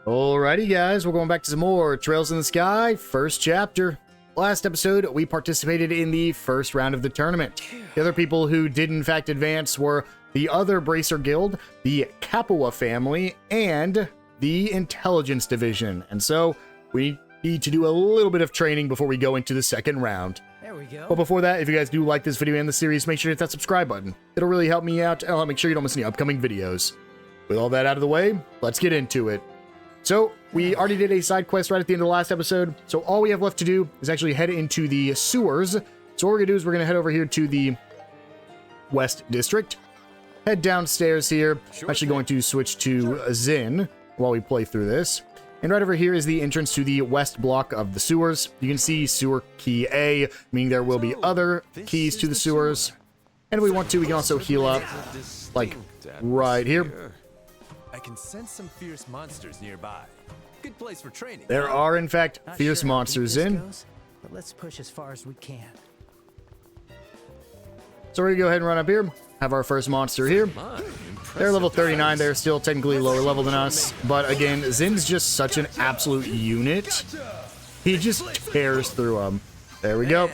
Alrighty guys, we're going back to some more Trails in the Sky, first chapter. Last episode, we participated in the first round of the tournament. The other people who did in fact advance were the other Bracer Guild, the Capua family, and the Intelligence Division. And so, we need to do a little bit of training before we go into the second round. There we go. But before that, if you guys do like this video and the series, make sure to hit that subscribe button. It'll really help me out, and I'll make sure you don't miss any upcoming videos. With all that out of the way, let's get into it. So, we already did a side quest right at the end of the last episode, so all we have left to do is actually head into the sewers. So what we're going to do is we're going to head over here to the West District, head downstairs here. I'm actually going to switch to Zin while we play through this. And right over here is the entrance to the west block of the sewers. You can see sewer key A, meaning there will be other keys to the sewers. And if we want to, we can also heal up, like right here. I can sense some fierce monsters nearby. Good place for training. There are, in fact, Not fierce sure how monsters deep this in. goes, but let's push as far as we can. So we're going to go ahead and run up here. Have our first monster here. They're level 39. They're still technically lower level than us. But again, Zin's just such an absolute unit. He just tears through them. There we go.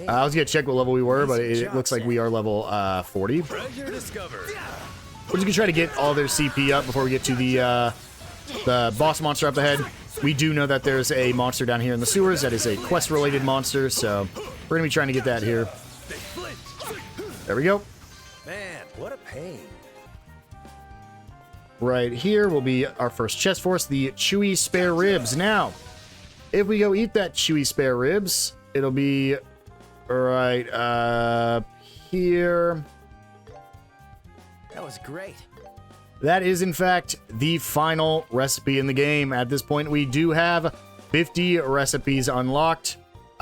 I was going to check what level we were, but it looks like we are level 40. We're just going to try to get all their CP up before we get to the boss monster up ahead. We do know that there's a monster down here in the sewers that is a quest-related monster, so we're going to be trying to get that here. There we go. Man, what a pain. Right here will be our first chest force, the chewy spare ribs. Now, if we go eat that chewy spare ribs, it'll be right here. That was great. That is, in fact, the final recipe in the game. At this point, we do have 50 recipes unlocked.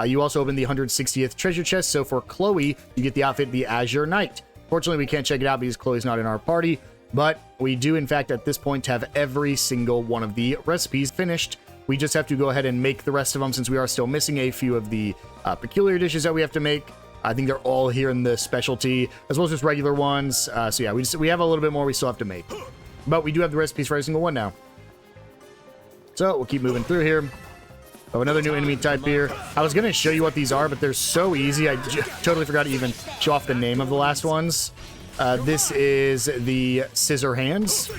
You also open the 160th treasure chest, so for Chloe, you get the outfit, the Azure Knight. Fortunately, we can't check it out because Chloe's not in our party, but we do, in fact, at this point, have every single one of the recipes finished. We just have to go ahead and make the rest of them since we are still missing a few of the peculiar dishes that we have to make. I think they're all here in the specialty, as well as just regular ones. So yeah, we have a little bit more we still have to make. But we do have the recipes for every single one now. So we'll keep moving through here. Oh, another new enemy type here. I was going to show you what these are, but they're so easy. I totally forgot to even show off the name of the last ones. This is the Scissor Hands.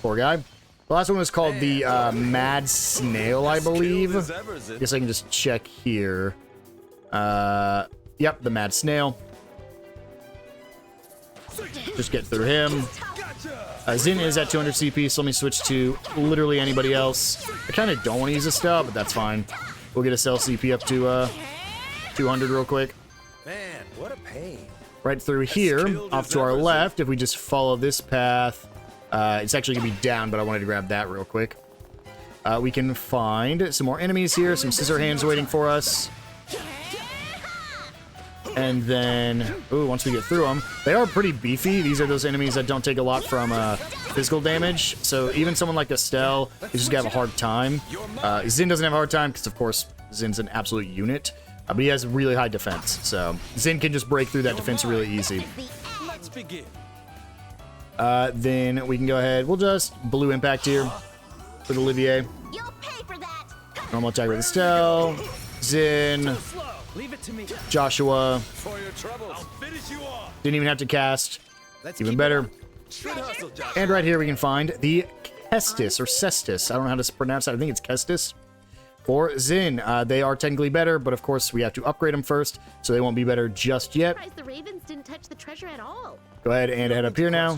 Poor guy. The last one was called the Mad Snail, I believe. I guess I can just check here. Yep, the Mad Snail. Just get through him. Zin is at 200 CP, so let me switch to literally anybody else. I kind of don't want to use a stub, but that's fine. We'll get a cell CP up to 200 real quick. Man, what a pain. Right through here, off to our left, if we just follow this path, it's actually going to be down, but I wanted to grab that real quick. We can find some more enemies here, some Scissor Hands waiting for us. And then, ooh, once we get through them, they are pretty beefy. These are those enemies that don't take a lot from physical damage. So even someone like Estelle is just gonna have a hard time. Zin doesn't have a hard time because, of course, Zin's an absolute unit. But he has really high defense. So Zin can just break through that defense really easy. Let's begin. Then we can go ahead. We'll just Blue Impact here with Olivier. You'll pay for that. Normal attack with Estelle. Zin. Leave it to me. Joshua. For your troubles, I'll finish you off. Didn't even have to cast. Let's Even keep better. Good hustle, Joshua. And right here we can find the Kestis, or Cestus. I don't know how to pronounce that. I think it's Kestis. For Zin, they are technically better, but of course we have to upgrade them first, so they won't be better just yet. Surprised the ravens didn't touch the treasure at all. Go ahead and head up here now.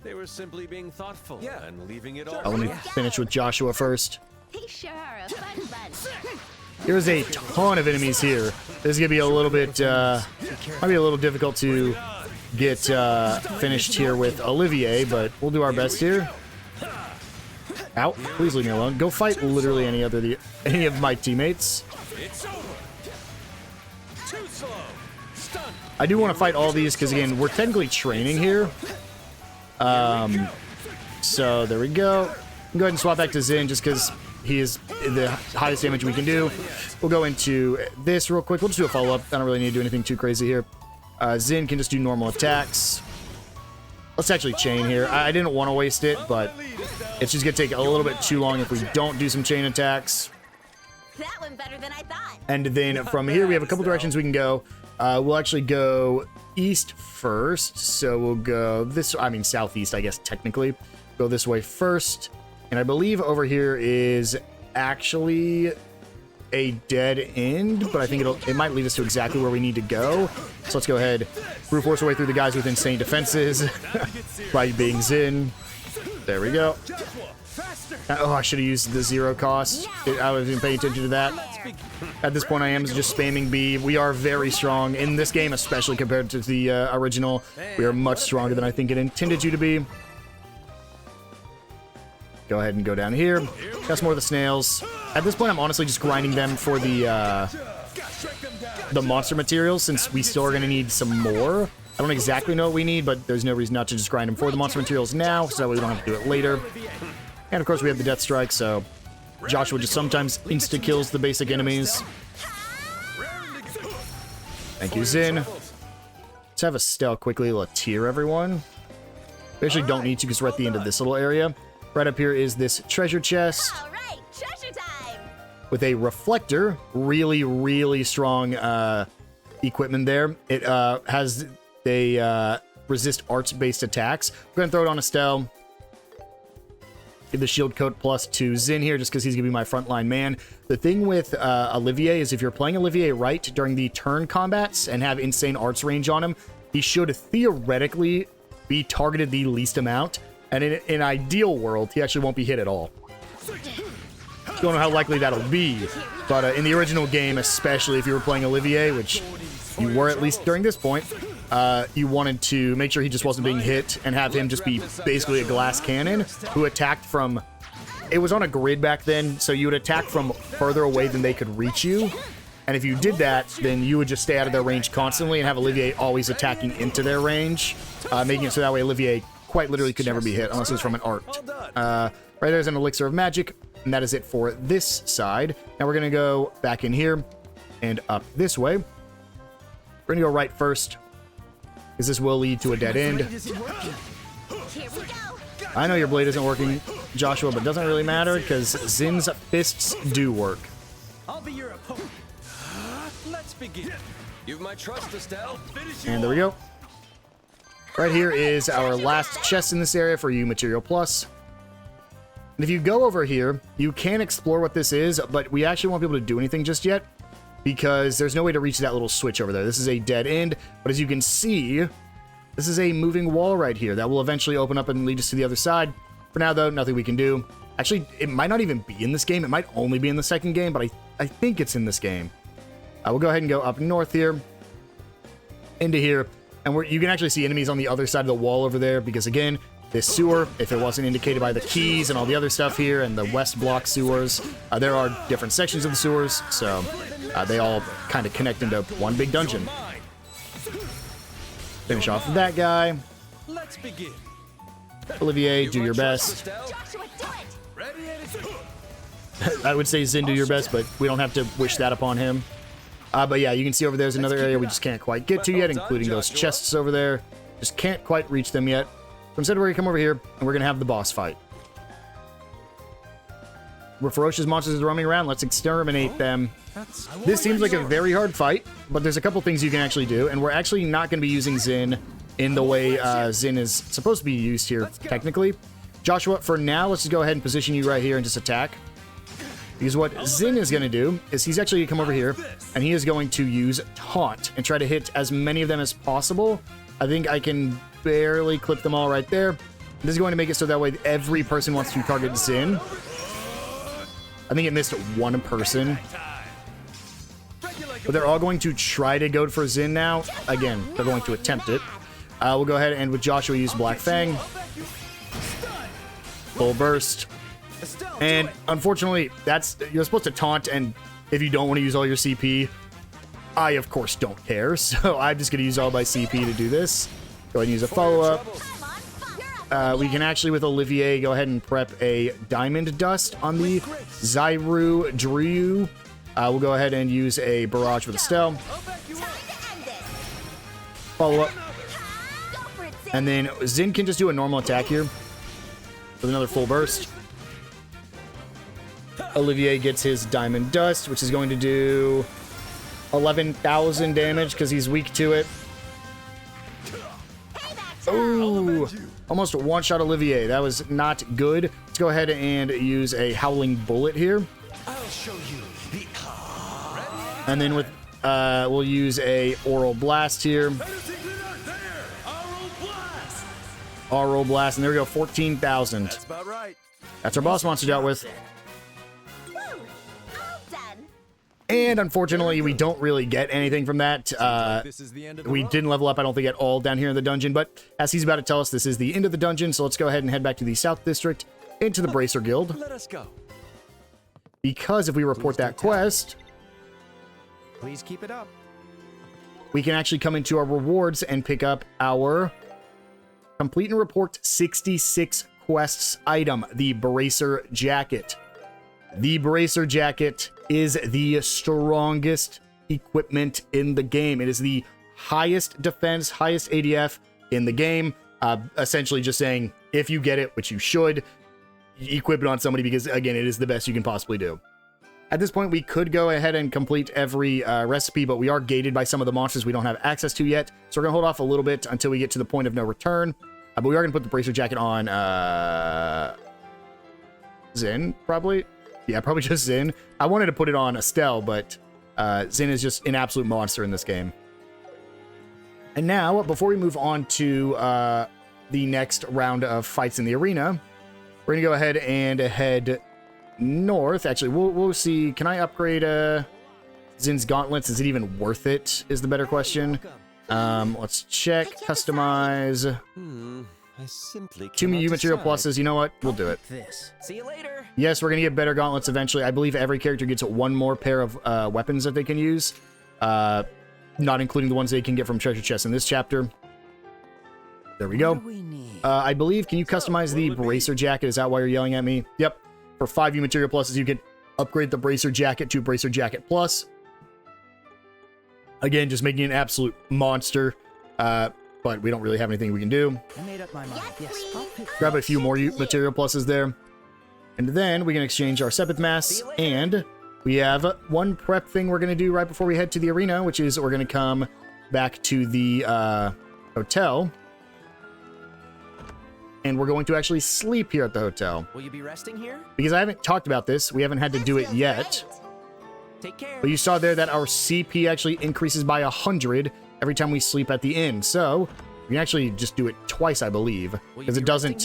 They were simply being thoughtful and leaving it all. Let me finish with Joshua first. They sure are a fun bunch. There's a ton of enemies here. This is gonna be a little bit, might be a little difficult to get finished here with Olivier, but we'll do our best here. Ow! Please leave me alone. Go fight literally any of my teammates. It's over. Too slow. Stunned. I do want to fight all these because again, we're technically training here. So there we go. Go ahead and swap back to Zin just because he is the highest damage we can do. We'll go into this real quick. We'll just do a follow-up. I don't really need to do anything too crazy here. Zin can just do normal attacks. Let's actually chain here. I didn't want to waste it, but it's just going to take a little bit too long if we don't do some chain attacks. That went better than I thought. And then from here, we have a couple directions we can go. We'll actually go east first. So we'll go this, I mean, southeast, I guess, technically. Go this way first. And I believe over here is actually a dead end, but I think it might lead us to exactly where we need to go. So let's go ahead, brute force our way through the guys with insane defenses by being Xin. There we go. Oh, I should have used the 0 cost. I wasn't even paying attention to that. At this point, I am just spamming B. We are very strong in this game, especially compared to the original. We are much stronger than I think it intended you to be. Go ahead and go down here. Got more of the snails. At this point, I'm honestly just grinding them for the monster materials, since we still are going to need some more. I don't exactly know what we need, but there's no reason not to just grind them for the monster materials now, so that way we don't have to do it later. And of course, we have the death strike, so Joshua just sometimes insta-kills the basic enemies. Thank you, Xin. Let's have Estelle quickly Latir everyone. We actually don't need to because we're at the end of this little area. Right up here is this treasure chest. All right, treasure time. With a reflector. Really, really strong equipment there. It has they resist arts-based attacks. We're gonna throw it on Estelle. Give the shield coat plus to Xin here, just because he's gonna be my frontline man. The thing with Olivier is if you're playing Olivier right during the turn combats and have insane arts range on him, he should theoretically be targeted the least amount. And in an ideal world, he actually won't be hit at all. Don't know how likely that'll be, but in the original game, especially if you were playing Olivier, which you were at least during this point, you wanted to make sure he just wasn't being hit and have him just be basically a glass cannon who attacked from... It was on a grid back then, so you would attack from further away than they could reach you. And if you did that, then you would just stay out of their range constantly and have Olivier always attacking into their range, making it so that way Olivier quite literally could never be hit unless it was from an art. Right there's an elixir of magic, and that is it for this side. Now we're going to go back in here and up this way. We're going to go right first, because this will lead to a dead end. Here we go. I know your blade isn't working, Joshua, but it doesn't really matter, because Zin's fists do work. I'll be your opponent. Let's begin. You've my trust, Estelle. And there we go. Right here is our last chest in this area for you, Material Plus. And if you go over here, you can explore what this is, but we actually won't be able to do anything just yet, because there's no way to reach that little switch over there. This is a dead end, but as you can see, this is a moving wall right here that will eventually open up and lead us to the other side. For now, though, nothing we can do. Actually, it might not even be in this game. It might only be in the second game, but I think it's in this game. We'll go ahead and go up north here, into here. And you can actually see enemies on the other side of the wall over there, because again, this sewer, if it wasn't indicated by the keys and all the other stuff here, and the west block sewers, there are different sections of the sewers, so they all kind of connect into one big dungeon. Finish off with that guy. Let's begin. Olivier, do your best. Joshua, do it. Ready and I would say Xin, do your best, but we don't have to wish that upon him. But yeah, you can see over there's another area we just can't quite get to yet, including those chests over there. Just can't quite reach them yet. So instead, we're going to come over here, and we're going to have the boss fight. Where ferocious monsters are roaming around, let's exterminate them. This seems like a very hard fight, but there's a couple things you can actually do, and we're actually not going to be using Xin in the way Xin is supposed to be used here, technically. Joshua, for now, let's just go ahead and position you right here and just attack. Because what Xin is going to do is he's actually going to come over here, and he is going to use Taunt and try to hit as many of them as possible. I think I can barely clip them all right there. This is going to make it so that way every person wants to target Xin. I think it missed one person. But they're all going to try to go for Xin now. Again, they're going to attempt it. We'll go ahead and with Joshua use Black Fang. Full burst. And unfortunately, you're supposed to taunt, and if you don't want to use all your CP, I of course don't care. So I'm just going to use all my CP to do this. Go ahead and use a follow-up. We can actually, with Olivier, go ahead and prep a Diamond Dust on the Zyru Drew. We'll go ahead and use a Barrage with Estelle. Follow up. And then Zin can just do a normal attack here with another full burst. Olivier gets his Diamond Dust, which is going to do 11,000 damage because he's weak to it. Ooh, almost one-shot Olivier. That was not good. Let's go ahead and use a Howling Bullet here. I'll show you the And then with we'll use a Oral Blast here. Oral Blast, and there we go, 14,000. That's about right. That's our boss monster dealt with. Woo! All done. And unfortunately, we don't really get anything from that. This is the end of the We road. didn't level up, I don't think, at all down here in the dungeon, but as he's about to tell us, this is the end of the dungeon, so let's go ahead and head back to the South District, into the Bracer Guild, Let us go. because if we report that quest, Please keep it up. we can actually come into our rewards and pick up our Complete and Report 66 Quests item, the Bracer Jacket. The Bracer Jacket is the strongest equipment in the game. It is the highest defense, highest ADF in the game. Essentially just saying, if you get it, which you should, equip it on somebody because, again, it is the best you can possibly do. At this point, we could go ahead and complete every recipe, but we are gated by some of the monsters we don't have access to yet. So we're going to hold off a little bit until we get to the point of no return. But we are going to put the Bracer Jacket on Zin, probably. Yeah, probably just Zin. I wanted to put it on Estelle, but Zin is just an absolute monster in this game. And now, before we move on to the next round of fights in the arena, we're going to go ahead and head north. Actually, we'll see. Can I upgrade Zin's gauntlets? Is it even worth it, is the better question. Let's check. Customize. I simply 2 cannot material decide. pluses. You know what? We'll do it. This. See you later. Yes, we're going to get better gauntlets eventually. I believe every character gets one more pair of weapons that they can use. Not including the ones they can get from treasure chests in this chapter. There we go. I believe, can you customize the Bracer Jacket? Is that why you're yelling at me? Yep. For 5 material pluses, you can upgrade the Bracer Jacket to Bracer Jacket Plus. Again, just making an absolute monster. But we don't really have anything we can do. I made up my mind. Yes, I'll pick Grab a few more material pluses there. And then we can exchange our Sepith Mass. And we have one prep thing we're going to do right before we head to the arena, which is we're going to come back to the hotel. And we're going to actually sleep here at the hotel. Will you be resting here? Because I haven't talked about this. We haven't had to do it yet. Take care. But you saw there that our CP actually increases by 100 every time we sleep at the inn. So we can actually just do it twice, I believe. Because it doesn't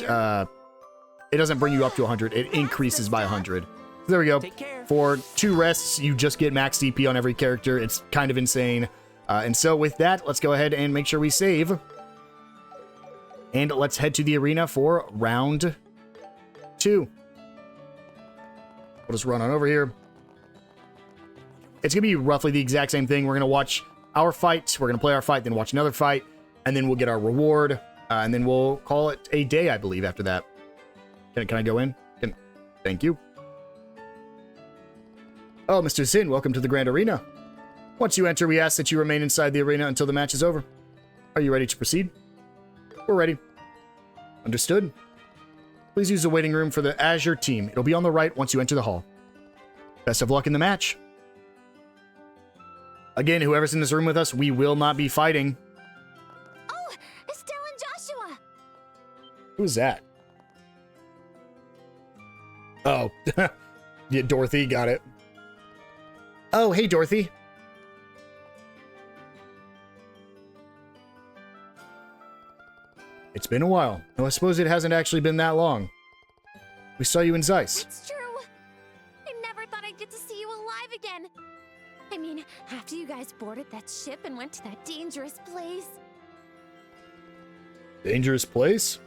bring you up to 100. It increases by 100. So there we go. Take care. For 2 rests, you just get max CP on every character. It's kind of insane. And so with that, let's go ahead and make sure we save. And let's head to the arena for round 2. We'll just run on over here. It's going to be roughly the exact same thing. We're going to watch our fight. We're going to play our fight, then watch another fight. And then we'll get our reward. And then we'll call it a day, I believe, after that. Can I go in? Thank you. Oh, Mr. Zin, welcome to the Grand Arena. Once you enter, we ask that you remain inside the arena until the match is over. Are you ready to proceed? We're ready. Understood. Please use the waiting room for the Azure team. It'll be on the right once you enter the hall. Best of luck in the match. Again, whoever's in this room with us, we will not be fighting. Oh, Estelle and Joshua. Who's that? Oh, yeah, Dorothy, got it. Oh, hey, Dorothy. It's been a while. No, I suppose it hasn't actually been that long. We saw you in Zeiss. It's true. I never thought I'd get to see you alive again. I mean, after you guys boarded that ship and went to that dangerous place. Dangerous place?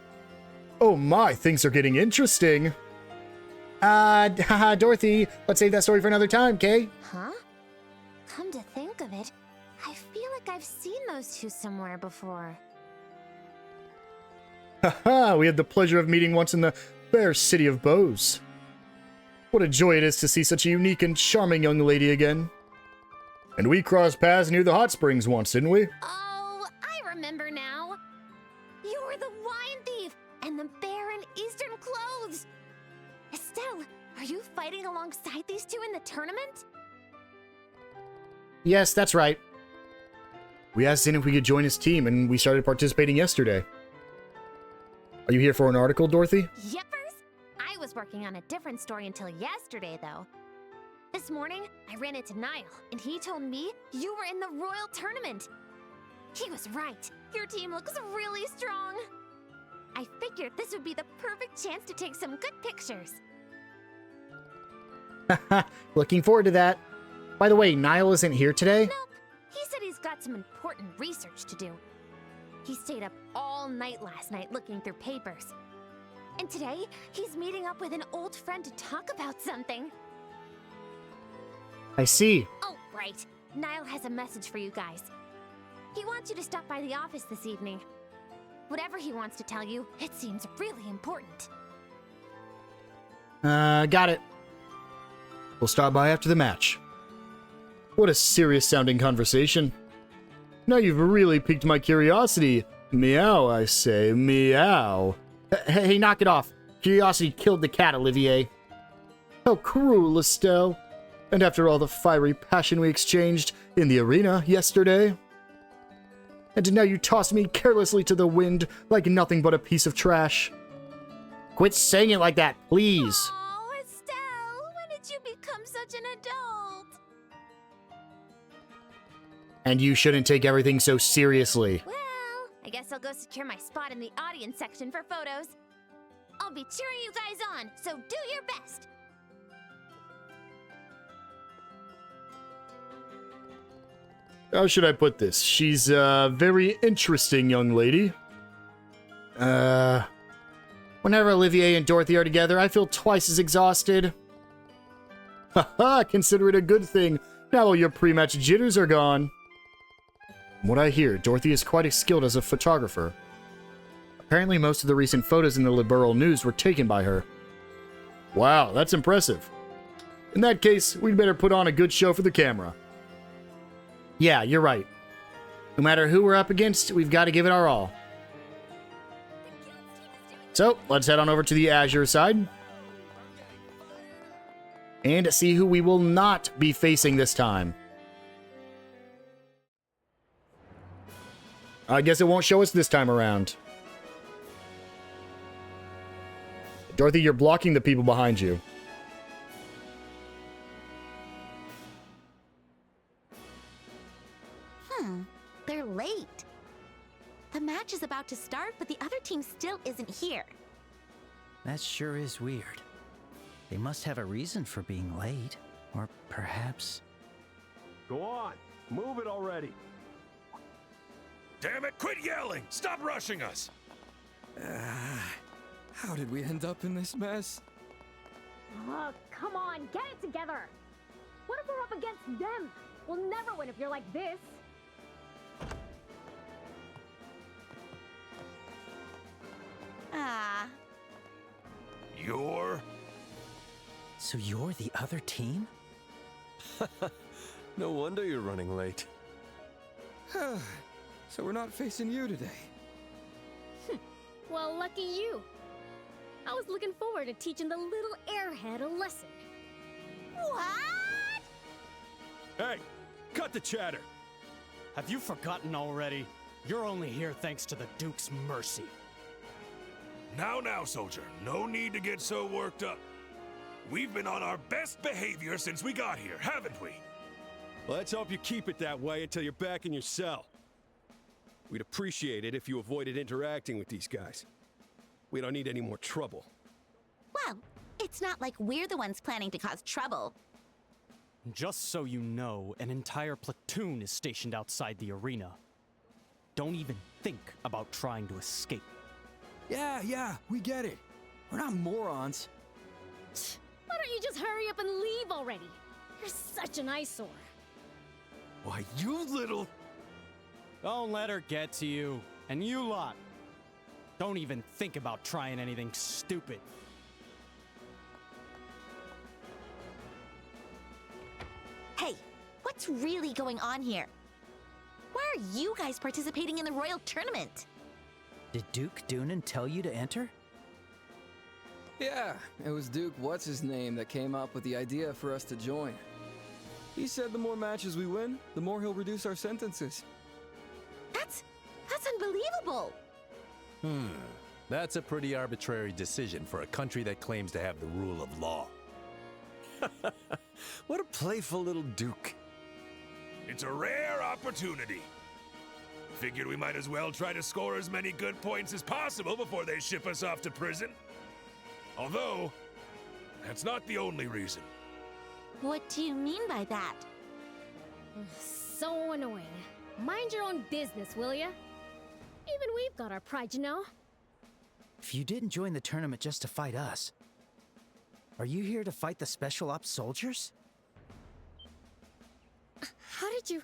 Oh my, things are getting interesting. Dorothy, let's save that story for another time, Kay? Huh? Come to think of it, I feel like I've seen those two somewhere before. Haha, we had the pleasure of meeting once in the fair city of Bose. What a joy it is to see such a unique and charming young lady again. And we crossed paths near the hot springs once, didn't we? Oh, I remember now. You were Western clothes! Estelle, are you fighting alongside these two in the tournament? Yes, that's right. We asked Zin if we could join his team, and we started participating yesterday. Are you here for an article, Dorothy? Yepers? I was working on a different story until yesterday, though. This morning, I ran into Niall, and he told me you were in the Royal Tournament. He was right. Your team looks really strong. I figured this would be the perfect chance to take some good pictures. Looking forward to that. By the way, Niall isn't here today? Nope. He said he's got some important research to do. He stayed up all night last night looking through papers. And today, he's meeting up with an old friend to talk about something. I see. Oh, right. Niall has a message for you guys. He wants you to stop by the office this evening. Whatever he wants to tell you, it seems really important. Got it. We'll stop by after the match. What a serious-sounding conversation. Now you've really piqued my curiosity. Meow, I say. Meow. Hey, knock it off. Curiosity killed the cat, Olivier. How cruel, Estelle. And after all the fiery passion we exchanged in the arena yesterday. And now you toss me carelessly to the wind like nothing but a piece of trash. Quit saying it like that, please. Oh, Estelle, when did you become such an adult? And you shouldn't take everything so seriously. Well, I guess I'll go secure my spot in the audience section for photos. I'll be cheering you guys on, so do your best. How should I put this? She's a very interesting young lady. Whenever Olivier and Dorothy are together, I feel twice as exhausted. Haha, consider it a good thing. Now all your pre-match jitters are gone. From what I hear, Dorothy is quite skilled as a photographer. Apparently most of the recent photos in the Liberl news were taken by her. Wow, that's impressive. In that case, we'd better put on a good show for the camera. Yeah, you're right. No matter who we're up against, we've got to give it our all. So, let's head on over to the Azure side. And see who we will not be facing this time. I guess it won't show us this time around. Dorothy, you're blocking the people behind you. They're late. The match is about to start, but the other team still isn't here. That sure is weird. They must have a reason for being late. Or perhaps... Go on, move it already. Damn it, quit yelling! Stop rushing us! How did we end up in this mess? Oh, come on, get it together! What if we're up against them? We'll never win if you're like this. Ah. You're... So you're the other team? No wonder you're running late. So we're not facing you today. Well, lucky you. I was looking forward to teaching the little airhead a lesson. What? Hey, cut the chatter. Have you forgotten already? You're only here thanks to the Duke's mercy. Now, soldier. No need to get so worked up. We've been on our best behavior since we got here, haven't we? Let's hope you keep it that way until you're back in your cell. We'd appreciate it if you avoided interacting with these guys. We don't need any more trouble. Well, it's not like we're the ones planning to cause trouble. Just so you know, an entire platoon is stationed outside the arena. Don't even think about trying to escape. Yeah, we get it. We're not morons. Why don't you just hurry up and leave already? You're such an eyesore. Why, you little... Don't let her get to you. And you lot, don't even think about trying anything stupid. Hey, what's really going on here? Why are you guys participating in the Royal Tournament? Did Duke Doonan tell you to enter? Yeah, it was Duke What's-His-Name that came up with the idea for us to join. He said the more matches we win, the more he'll reduce our sentences. That's unbelievable! That's a pretty arbitrary decision for a country that claims to have the rule of law. What a playful little Duke. It's a rare opportunity. Figured we might as well try to score as many good points as possible before they ship us off to prison. Although, that's not the only reason. What do you mean by that? So annoying. Mind your own business, will ya? Even we've got our pride, you know? If you didn't join the tournament just to fight us, are you here to fight the Special Ops soldiers? How did you...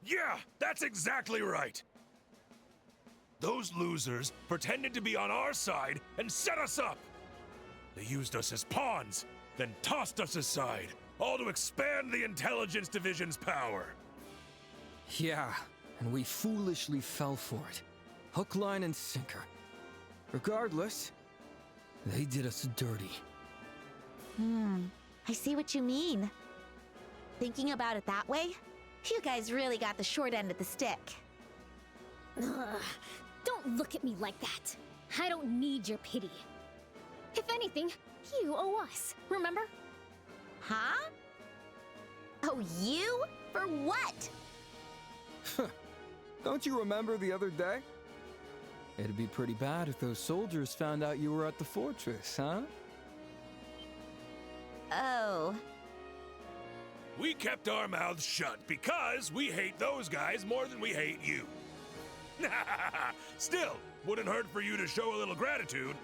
Yeah, that's exactly right. Those losers pretended to be on our side and set us up. They used us as pawns, then tossed us aside, all to expand the Intelligence Division's power. Yeah, and we foolishly fell for it. Hook, line, and sinker. Regardless, they did us dirty. I see what you mean. Thinking about it that way, you guys really got the short end of the stick. Ugh, don't look at me like that. I don't need your pity. If anything, you owe us, remember? Huh? Oh, you? For what? Don't you remember the other day? It'd be pretty bad if those soldiers found out you were at the fortress, huh? Oh. We kept our mouths shut because we hate those guys more than we hate you. Still, wouldn't hurt for you to show a little gratitude.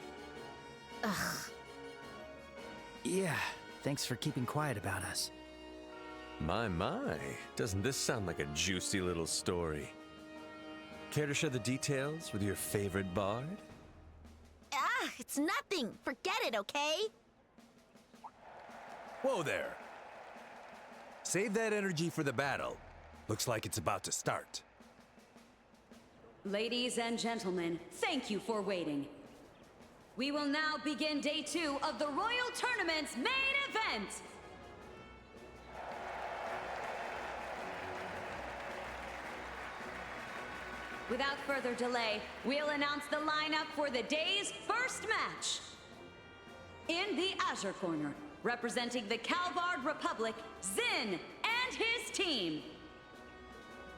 Ugh. Yeah, thanks for keeping quiet about us. My, doesn't this sound like a juicy little story? Care to share the details with your favorite bard? It's nothing. Forget it, okay? Whoa there. Save that energy for the battle. Looks like it's about to start. Ladies and gentlemen, thank you for waiting. We will now begin day 2 of the Royal Tournament's main event. Without further delay, we'll announce the lineup for the day's first match. In the Azure Corner, representing the Calvard Republic, Zin and his team.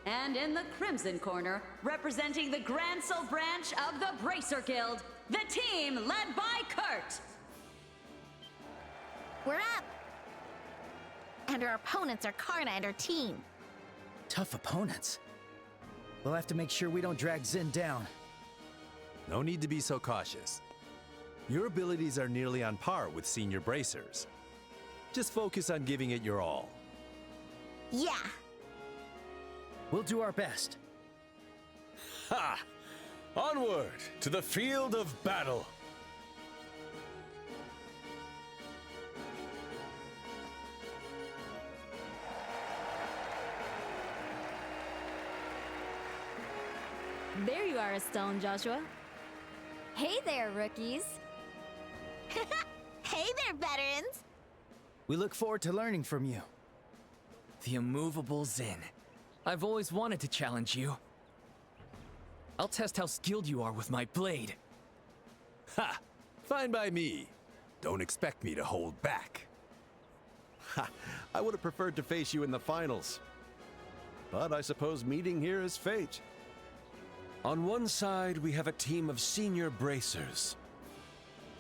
And in the Crimson Corner, representing the Gransel branch of the Bracer Guild, the team led by Kurt. We're up! And our opponents are Karna and her team. Tough opponents. We'll have to make sure we don't drag Zin down. No need to be so cautious. Your abilities are nearly on par with senior bracers. Just focus on giving it your all. Yeah. We'll do our best. Ha! Onward to the field of battle! There you are, Estelle and Joshua. Hey there, rookies. Hey there, veterans! We look forward to learning from you. The immovable Zin. I've always wanted to challenge you. I'll test how skilled you are with my blade. Ha! Fine by me. Don't expect me to hold back. Ha! I would have preferred to face you in the finals. But I suppose meeting here is fate. On one side, we have a team of senior bracers.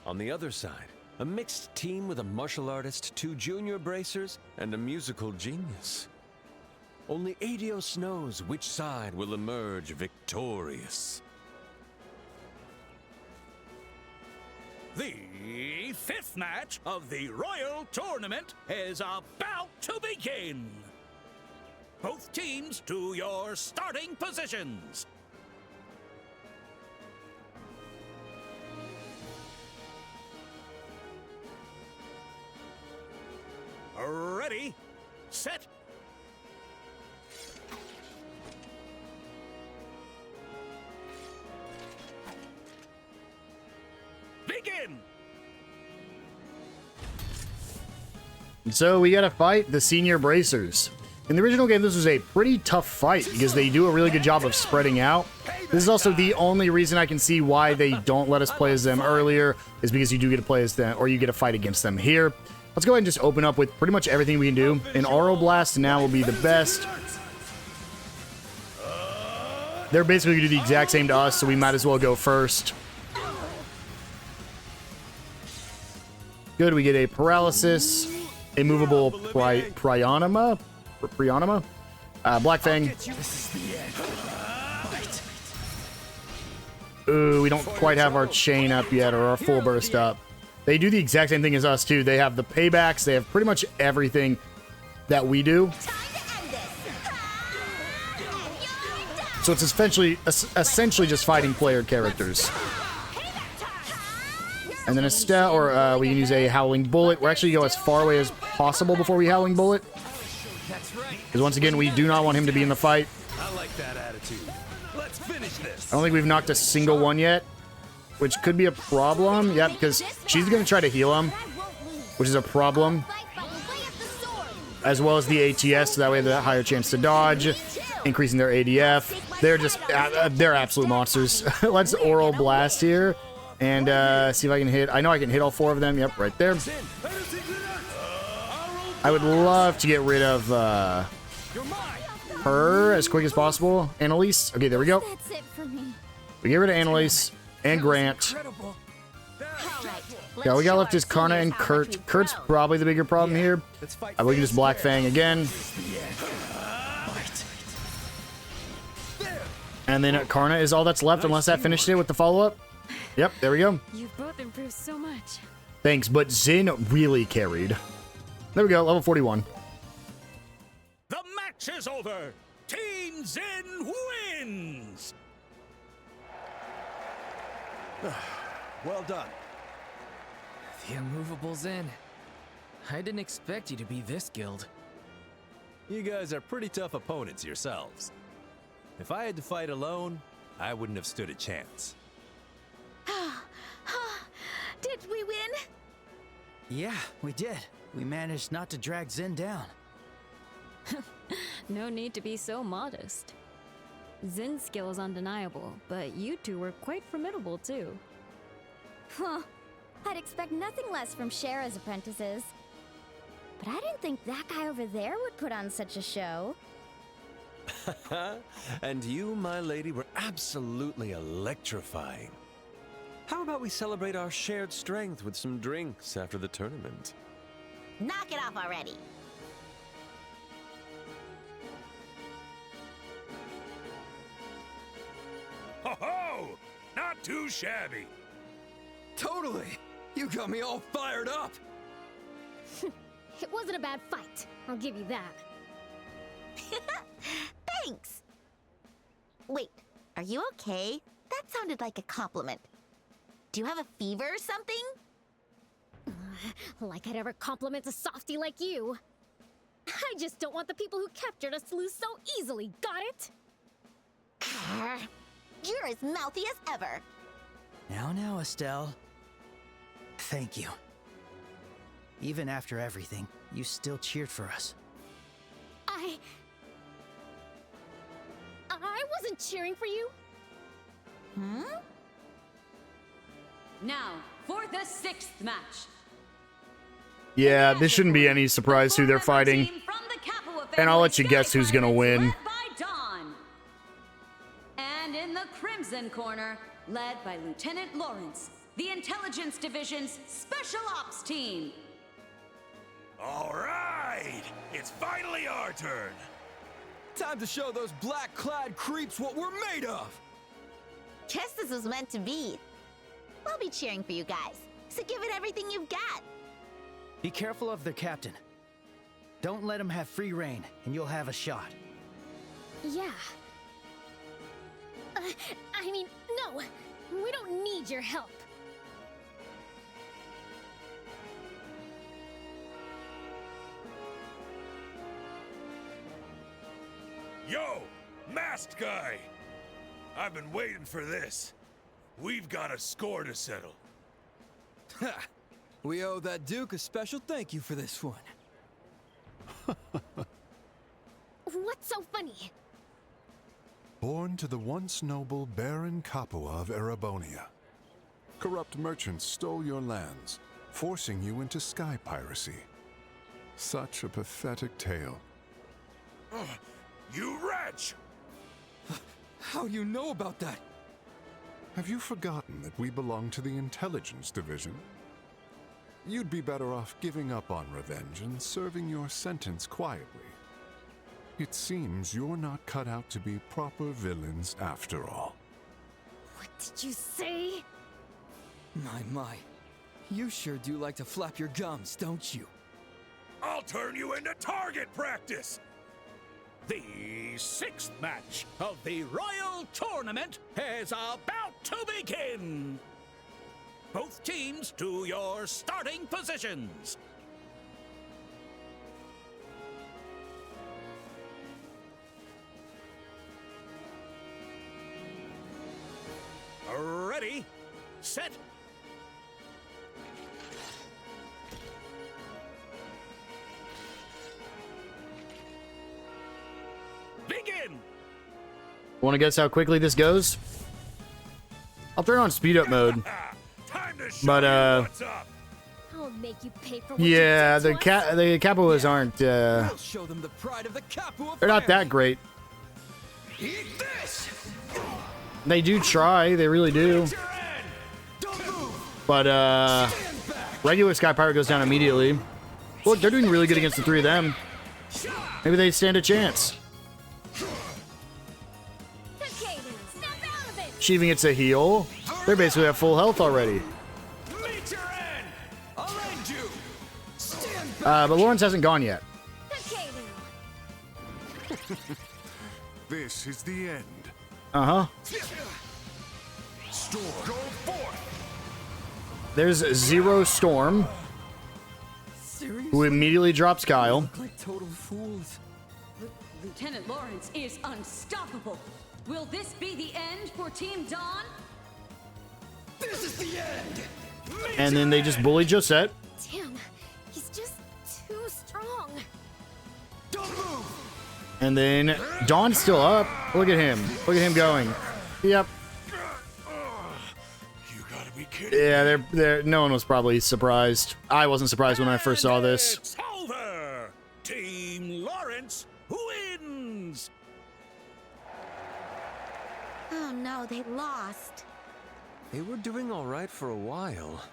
On the other side, a mixed team with a martial artist, 2 junior bracers, and a musical genius. Only Adios knows which side will emerge victorious. The 5th match of the Royal Tournament is about to begin. Both teams to your starting positions. Ready, set, begin! So we gotta fight the senior bracers. In the original game, this was a pretty tough fight because they do a really good job of spreading out. This is also the only reason I can see why they don't let us play as them earlier, is because you do get to play as them, or you get to fight against them here. Let's go ahead and just open up with pretty much everything we can do. An Auro Blast now will be the best. They're basically going to do the exact same to us, so we might as well go first. Good, we get a Paralysis, a movable Prionema, Black Fang. Ooh, we don't quite have our chain up yet, or our full burst up. They do the exact same thing as us, too. They have the paybacks. They have pretty much everything that we do. So it's essentially just fighting player characters. And then Estelle, or we can use a Howling Bullet. We're actually go as far away as possible before we Howling Bullet. Because once again, we do not want him to be in the fight. I like that attitude. Let's finish this. I don't think we've knocked a single one yet, which could be a problem. Yeah, because she's going to try to heal him, which is a problem. As well as the ATS, so that way they have a higher chance to dodge, increasing their ADF. They're just, they're absolute monsters. Let's Oral Blast here. And see if I can hit. I know I can hit all 4 of them. Yep, right there. I would love to get rid of her as quick as possible. Annalise. Okay, there we go. We get rid of Annalise and Grant. Yeah, we got left is Karna and Kurt. Kurt's probably the bigger problem here. We can just Black Fang again. And then Karna is all that's left unless that finished it with the follow-up. Yep, there we go. You've both improved so much. Thanks, but Zin really carried. There we go, level 41. The match is over. Team Zin wins. Well done. The immovable Zin. I didn't expect you to be this skilled. You guys are pretty tough opponents yourselves. If I had to fight alone, I wouldn't have stood a chance. Did we win? Yeah, we did. We managed not to drag Zin down. No need to be so modest. Zin's skill is undeniable, but you two were quite formidable too. Huh. I'd expect nothing less from Shara's apprentices. But I didn't think that guy over there would put on such a show. And you, my lady, were absolutely electrifying. How about we celebrate our shared strength with some drinks after the tournament? Knock it off already. Ho ho! Not too shabby. Totally. You got me all fired up. It wasn't a bad fight, I'll give you that. Thanks. Wait, are you okay? That sounded like a compliment. Do you have a fever or something? Like I'd ever compliment a softie like you. I just don't want the people who captured us to lose so easily, got it? You're as mouthy as ever. Now, Estelle. Thank you. Even after everything, you still cheered for us. I wasn't cheering for you. Now, for the 6th match. Yeah, this shouldn't be any surprise who they're fighting. And I'll let you guess who's gonna win. And in the Crimson Corner, led by Lieutenant Lawrence, the Intelligence Division's Special Ops team. All right! It's finally our turn! Time to show those black-clad creeps what we're made of! Guess this was meant to be. We'll be cheering for you guys, so give it everything you've got. Be careful of their captain. Don't let him have free reign, and you'll have a shot. Yeah. I mean, no. We don't need your help. Yo, masked guy! I've been waiting for this. We've got a score to settle. Ha! We owe that Duke a special thank you for this one. What's so funny? Born to the once noble Baron Capua of Erebonia. Corrupt merchants stole your lands, forcing you into sky piracy. Such a pathetic tale. You wretch! How do you know about that? Have you forgotten that we belong to the intelligence division? You'd be better off giving up on revenge and serving your sentence quietly. It seems you're not cut out to be proper villains after all. What did you say? My. You sure do like to flap your gums, don't you? I'll turn you into target practice! The 6th match of the Royal Tournament is about to begin. Both teams to your starting positions. Ready, set, begin! Want to guess how quickly this goes? I'll turn on speed up mode. But I'll make you pay for what yeah, you did to us. the Capuas aren't We'll show them the pride of the Capua they're not that great. Eat this! They do try, they really do. But regular Sky Pirate goes down immediately. Look, they're doing really good against the three of them. Maybe they stand a chance. She even gets a heal. They basically have full health already. But Lawrence hasn't gone yet. This is the end. Uh-huh. Storm, go forth! There's Zero Storm, who immediately drops Kyle. Look like total fools. Lieutenant Lawrence is unstoppable. Will this be the end for Team Dawn? This is the end! And then they just bully Josette. Damn, he's just too strong. Don't move! And then Dawn's still up. Look at him. Look at him going. Yep. You gotta be kidding. Yeah, they're no one was probably surprised. I wasn't surprised when I first saw this. It's over! Team Lawrence wins! Oh no, they lost. They were doing all right for a while.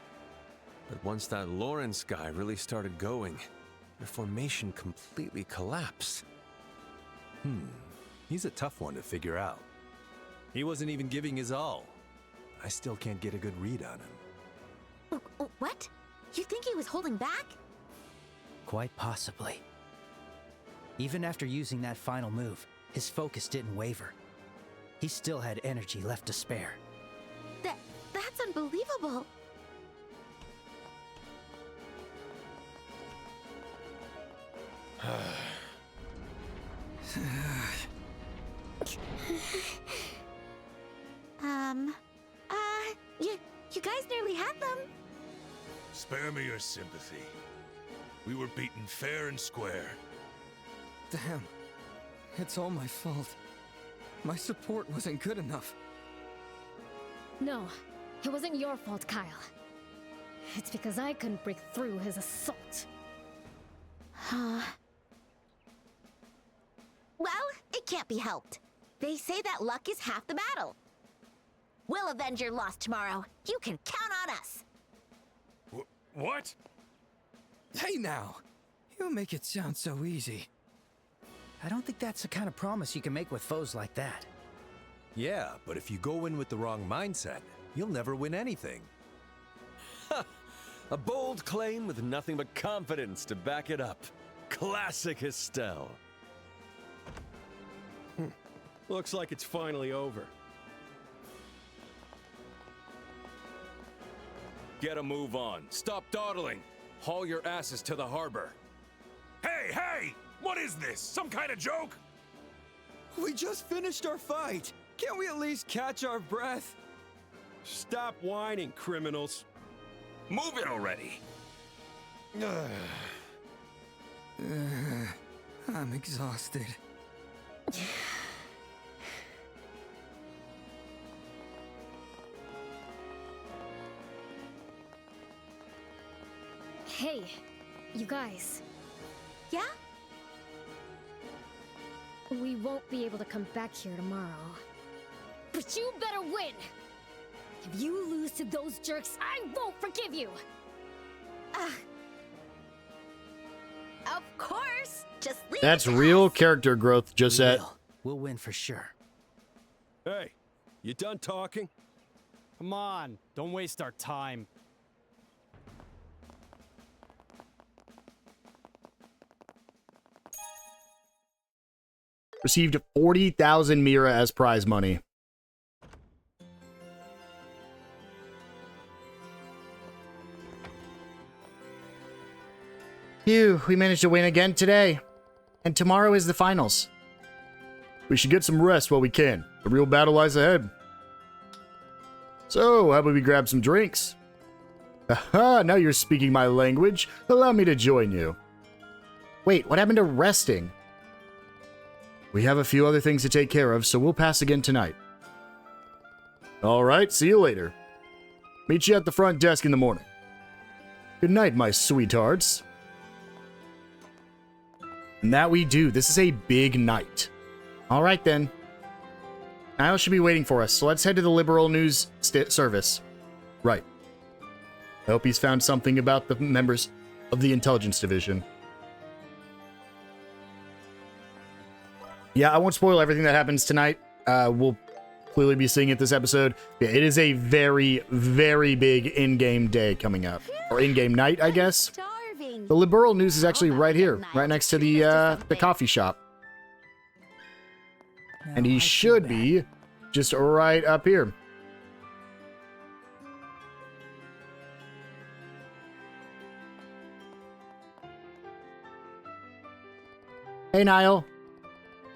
But once that Lawrence guy really started going, their formation completely collapsed. He's a tough one to figure out. He wasn't even giving his all. I still can't get a good read on him. What? You think he was holding back? Quite possibly. Even after using that final move, his focus didn't waver. He still had energy left to spare. That's unbelievable. You guys nearly had them. Spare me your sympathy. We were beaten fair and square. Damn. It's all my fault. My support wasn't good enough. No, it wasn't your fault, Kyle. It's because I couldn't break through his assault. Well, it can't be helped. They say that luck is half the battle. We'll avenge your loss tomorrow. You can count on us. What? Hey now! You make it sound so easy. I don't think that's the kind of promise you can make with foes like that. Yeah, but if you go in with the wrong mindset, you'll never win anything. A bold claim with nothing but confidence to back it up. Classic Estelle. Looks like it's finally over. Get a move on. Stop dawdling. Haul your asses to the harbor. Hey! What is this? Some kind of joke? We just finished our fight. Can't we at least catch our breath? Stop whining, criminals. Move it already. I'm exhausted. Hey, you guys. Yeah? We won't be able to come back here tomorrow. But you better win! If you lose to those jerks, I won't forgive you! Of course! Just leave That's it to real us. character growth, Josette. We'll win for sure. Hey, you done talking? Come on, don't waste our time. Received 40,000 Mira as prize money. Phew, we managed to win again today. And tomorrow is the finals. We should get some rest while we can. The real battle lies ahead. So, how about we grab some drinks? Aha, now you're speaking my language. Allow me to join you. Wait, what happened to resting? We have a few other things to take care of, so we'll pass again tonight. Alright, see you later. Meet you at the front desk in the morning. Good night, my sweethearts. And that we do. This is a big night. Alright then. Niall should be waiting for us, so let's head to the Liberl News service. Right. I hope he's found something about the members of the Intelligence Division. Yeah, I won't spoil everything that happens tonight. We'll clearly be seeing it this episode. Yeah, it is a very, very big in-game day coming up. Or in-game night, I guess. The Liberl News is actually right here, right next to the coffee shop. And he should be just right up here. Hey, Niall.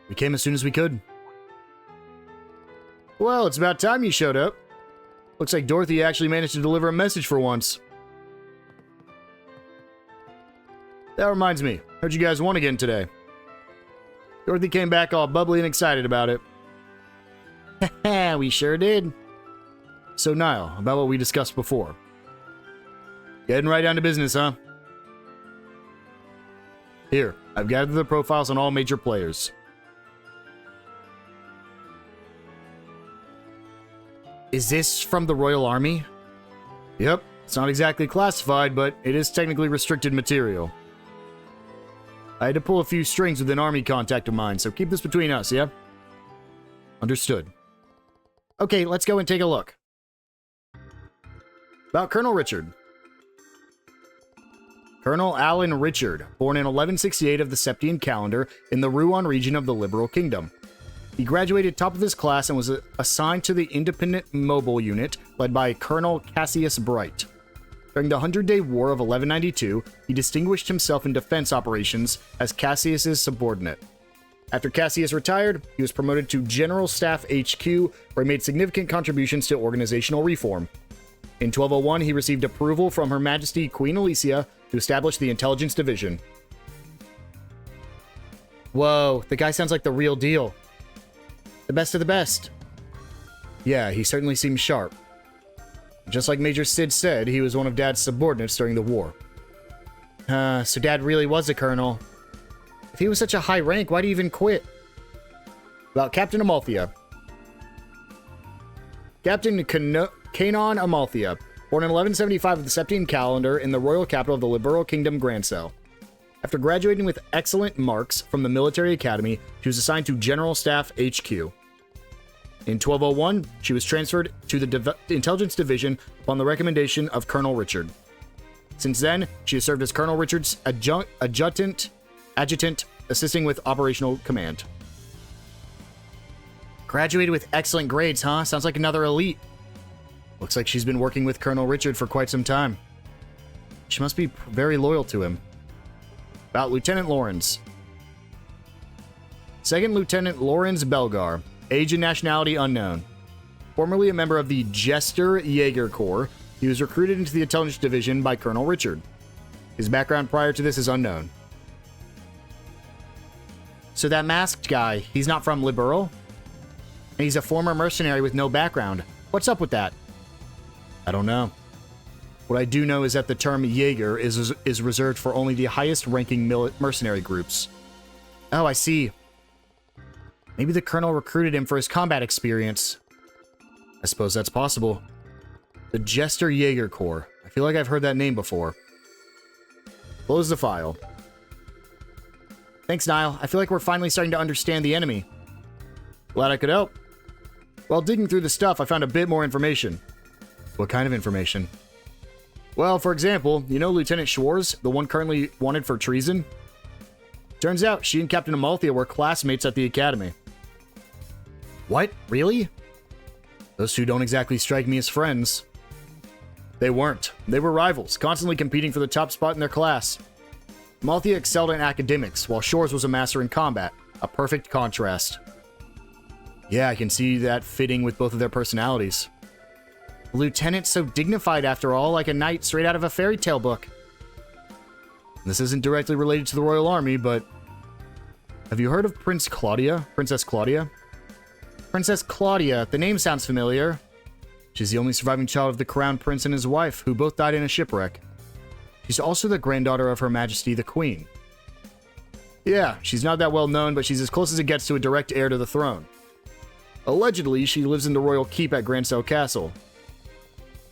We came as soon as we could. Well, it's about time you showed up. Looks like Dorothy actually managed to deliver a message for once. That reminds me, heard you guys won again today. Dorothy came back all bubbly and excited about it. Haha, we sure did. So, Niall, about what we discussed before. Getting right down to business, huh? Here, I've gathered the profiles on all major players. Is this from the Royal Army? Yep, it's not exactly classified, but it is technically restricted material. I had to pull a few strings with an army contact of mine, so keep this between us, yeah? Understood. Okay, let's go and take a look. About Colonel Richard. Colonel Alan Richard, born in 1168 of the Septian calendar in the Rouen region of the Liberl Kingdom. He graduated top of his class and was assigned to the Independent Mobile Unit led by Colonel Cassius Bright. During the 100-Day War of 1192, he distinguished himself in defense operations as Cassius's subordinate. After Cassius retired, he was promoted to General Staff HQ, where he made significant contributions to organizational reform. In 1201, he received approval from Her Majesty Queen Alicia to establish the Intelligence Division. Whoa, the guy sounds like the real deal. The best of the best. Yeah, he certainly seems sharp. Just like Major Sid said, he was one of Dad's subordinates during the war. So Dad really was a colonel. If he was such a high rank, why'd he even quit? About Captain Amalthea. Captain Canon Amalthea, born in 1175 of the Septian calendar in the royal capital of the Liberl Kingdom, Grancel. After graduating with excellent marks from the military academy, she was assigned to General Staff HQ. In 1201, she was transferred to the Intelligence Division upon the recommendation of Colonel Richard. Since then, she has served as Colonel Richard's adjutant, assisting with operational command. Graduated with excellent grades, huh? Sounds like another elite. Looks like she's been working with Colonel Richard for quite some time. She must be very loyal to him. About Lieutenant Lawrence. Second Lieutenant Lawrence Belgar. Age and nationality unknown. Formerly a member of the Jester Jaeger Corps, he was recruited into the Intelligence Division by Colonel Richard. His background prior to this is unknown. So that masked guy, he's not from Liberl? And he's a former mercenary with no background. What's up with that? I don't know. What I do know is that the term Jaeger is reserved for only the highest-ranking mercenary groups. Oh, I see. Maybe the colonel recruited him for his combat experience. I suppose that's possible. The Jester Jaeger Corps. I feel like I've heard that name before. Close the file. Thanks, Niall. I feel like we're finally starting to understand the enemy. Glad I could help. While digging through the stuff, I found a bit more information. What kind of information? Well, for example, you know Lieutenant Schwarz, the one currently wanted for treason? Turns out she and Captain Amalthea were classmates at the academy. What? Really? Those two don't exactly strike me as friends. They weren't. They were rivals, constantly competing for the top spot in their class. Amalthea excelled in academics, while Schwarz was a master in combat. A perfect contrast. Yeah, I can see that fitting with both of their personalities. Lieutenant's so dignified after all, like a knight straight out of a fairy tale book. This isn't directly related to the Royal Army, but... Have you heard of Princess Claudia? Princess Claudia, the name sounds familiar. She's the only surviving child of the Crown Prince and his wife, who both died in a shipwreck. She's also the granddaughter of Her Majesty the Queen. Yeah, she's not that well known, but she's as close as it gets to a direct heir to the throne. Allegedly, she lives in the royal keep at Grancel Castle.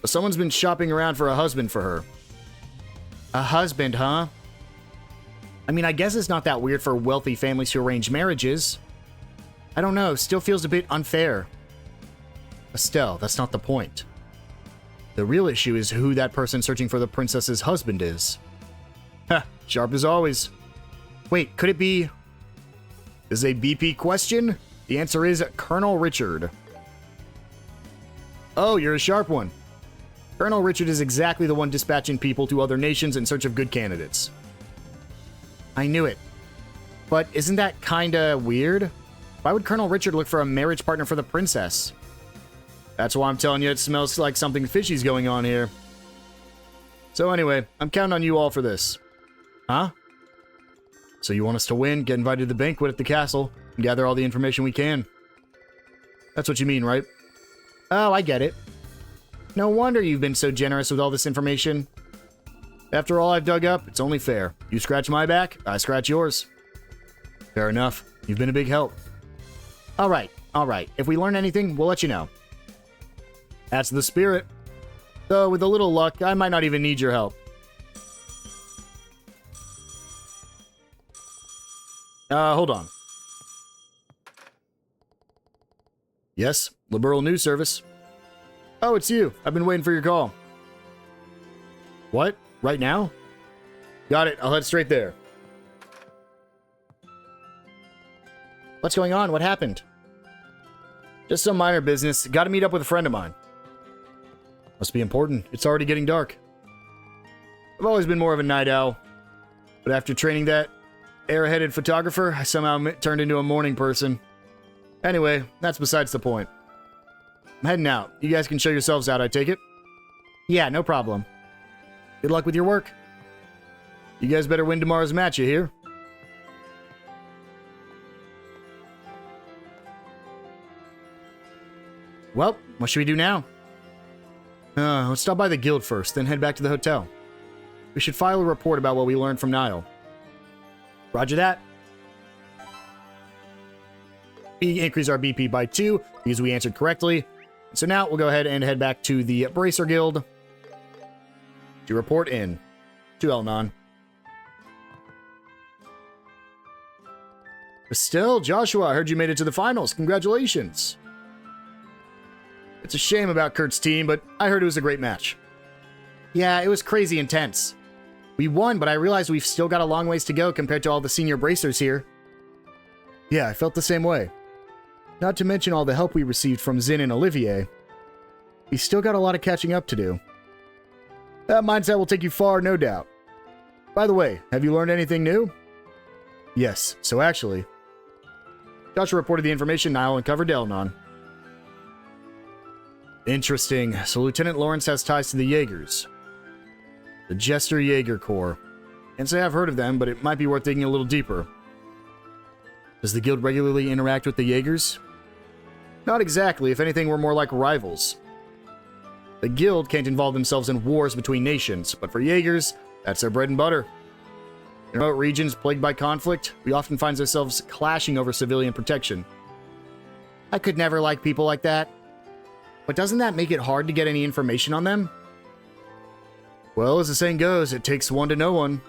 But someone's been shopping around for a husband for her. A husband, huh? I mean, I guess it's not that weird for wealthy families to arrange marriages. I don't know, still feels a bit unfair. Estelle, that's not the point. The real issue is who that person searching for the princess's husband is. Ha, sharp as always. Wait, could it be... This is a BP question? The answer is Colonel Richard. Oh, you're a sharp one. Colonel Richard is exactly the one dispatching people to other nations in search of good candidates. I knew it. But isn't that kinda weird? Why would Colonel Richard look for a marriage partner for the princess? That's why I'm telling you it smells like something fishy's going on here. So anyway, I'm counting on you all for this. Huh? So you want us to win, get invited to the banquet at the castle, and gather all the information we can? That's what you mean, right? Oh, I get it. No wonder you've been so generous with all this information. After all I've dug up, it's only fair. You scratch my back, I scratch yours. Fair enough. You've been a big help. Alright. If we learn anything, we'll let you know. That's the spirit. Though, with a little luck, I might not even need your help. Hold on. Yes, Liberl News Service. Oh, it's you. I've been waiting for your call. What? Right now? Got it. I'll head straight there. What's going on? What happened? Just some minor business. Got to meet up with a friend of mine. Must be important. It's already getting dark. I've always been more of a night owl. But after training that airheaded photographer, I somehow turned into a morning person. Anyway, that's besides the point. I'm heading out. You guys can show yourselves out, I take it? Yeah, no problem. Good luck with your work. You guys better win tomorrow's match, you hear? Well, what should we do now? Let's stop by the guild first, then head back to the hotel. We should file a report about what we learned from Niall. Roger that. We increase our BP by 2 because we answered correctly. So now we'll go ahead and head back to the Bracer Guild to report in to Elnon. Estelle, Joshua, I heard you made it to the finals. Congratulations. It's a shame about Kurt's team, but I heard it was a great match. Yeah, it was crazy intense. We won, but I realized we've still got a long ways to go compared to all the senior bracers here. Yeah, I felt the same way. Not to mention all the help we received from Zin and Olivier. We still got a lot of catching up to do. That mindset will take you far, no doubt. By the way, have you learned anything new? Yes, so actually... Joshua reported the information Niall uncovered Elnon. Interesting. So Lieutenant Lawrence has ties to the Jaegers. The Jester Jaeger Corps. Can't say I've heard of them, but it might be worth digging a little deeper. Does the guild regularly interact with the Jaegers? Not exactly. If anything, we're more like rivals. The guild can't involve themselves in wars between nations, but for Jaegers, that's their bread and butter. In remote regions plagued by conflict, we often find ourselves clashing over civilian protection. I could never like people like that. But doesn't that make it hard to get any information on them? Well, as the saying goes, it takes one to know one.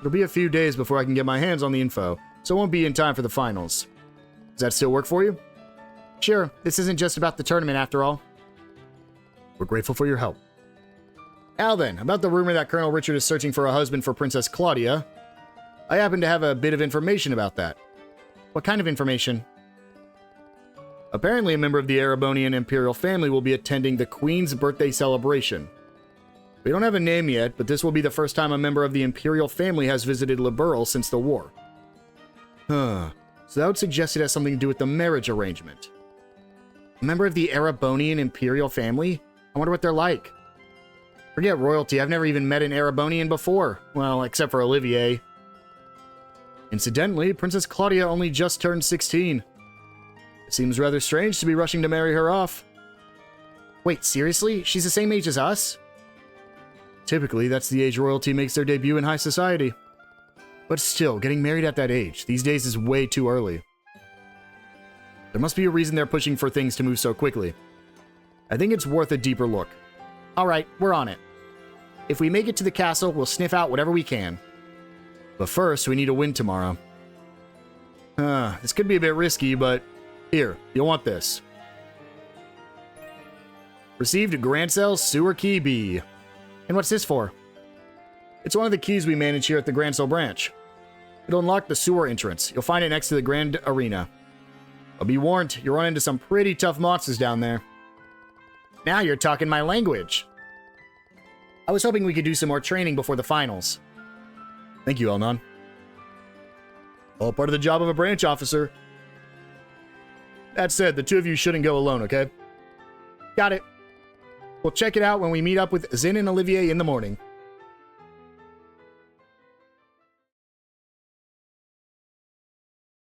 It'll be a few days before I can get my hands on the info, so it won't be in time for the finals. Does that still work for you? Sure, this isn't just about the tournament after all. We're grateful for your help. Now then, about the rumor that Colonel Richard is searching for a husband for Princess Claudia. I happen to have a bit of information about that. What kind of information? Apparently, a member of the Erebonian Imperial family will be attending the Queen's birthday celebration. We don't have a name yet, but this will be the first time a member of the Imperial family has visited Liberl since the war. Huh. So that would suggest it has something to do with the marriage arrangement. A member of the Erebonian Imperial family? I wonder what they're like. Forget royalty, I've never even met an Erebonian before. Well, except for Olivier. Incidentally, Princess Claudia only just turned 16. It seems rather strange to be rushing to marry her off. Wait, seriously? She's the same age as us? Typically, that's the age royalty makes their debut in high society. But still, getting married at that age, these days is way too early. There must be a reason they're pushing for things to move so quickly. I think it's worth a deeper look. Alright, we're on it. If we make it to the castle, we'll sniff out whatever we can. But first, we need a win tomorrow. This could be a bit risky, but here, you'll want this. Received Grand Cell Sewer Key B. And what's this for? It's one of the keys we manage here at the Grand Cell branch. It'll unlock the sewer entrance. You'll find it next to the Grand Arena. But be warned, you'll run into some pretty tough monsters down there. Now you're talking my language. I was hoping we could do some more training before the finals. Thank you, Elnon. All part of the job of a branch officer. That said, the two of you shouldn't go alone, okay? Got it. We'll check it out when we meet up with Zin and Olivier in the morning.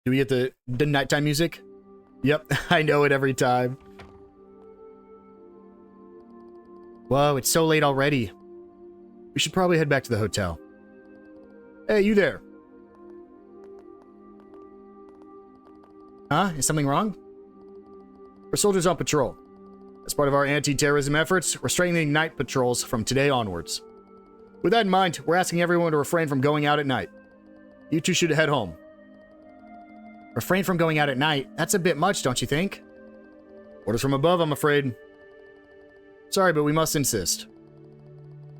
Do we get the nighttime music? Yep, I know it every time. Whoa, it's so late already. We should probably head back to the hotel. Hey, you there. Huh? Is something wrong? We're soldiers on patrol. As part of our anti-terrorism efforts, we're strengthening night patrols from today onwards. With that in mind, we're asking everyone to refrain from going out at night. You two should head home. Refrain from going out at night? That's a bit much, don't you think? Orders from above, I'm afraid. Sorry, but we must insist.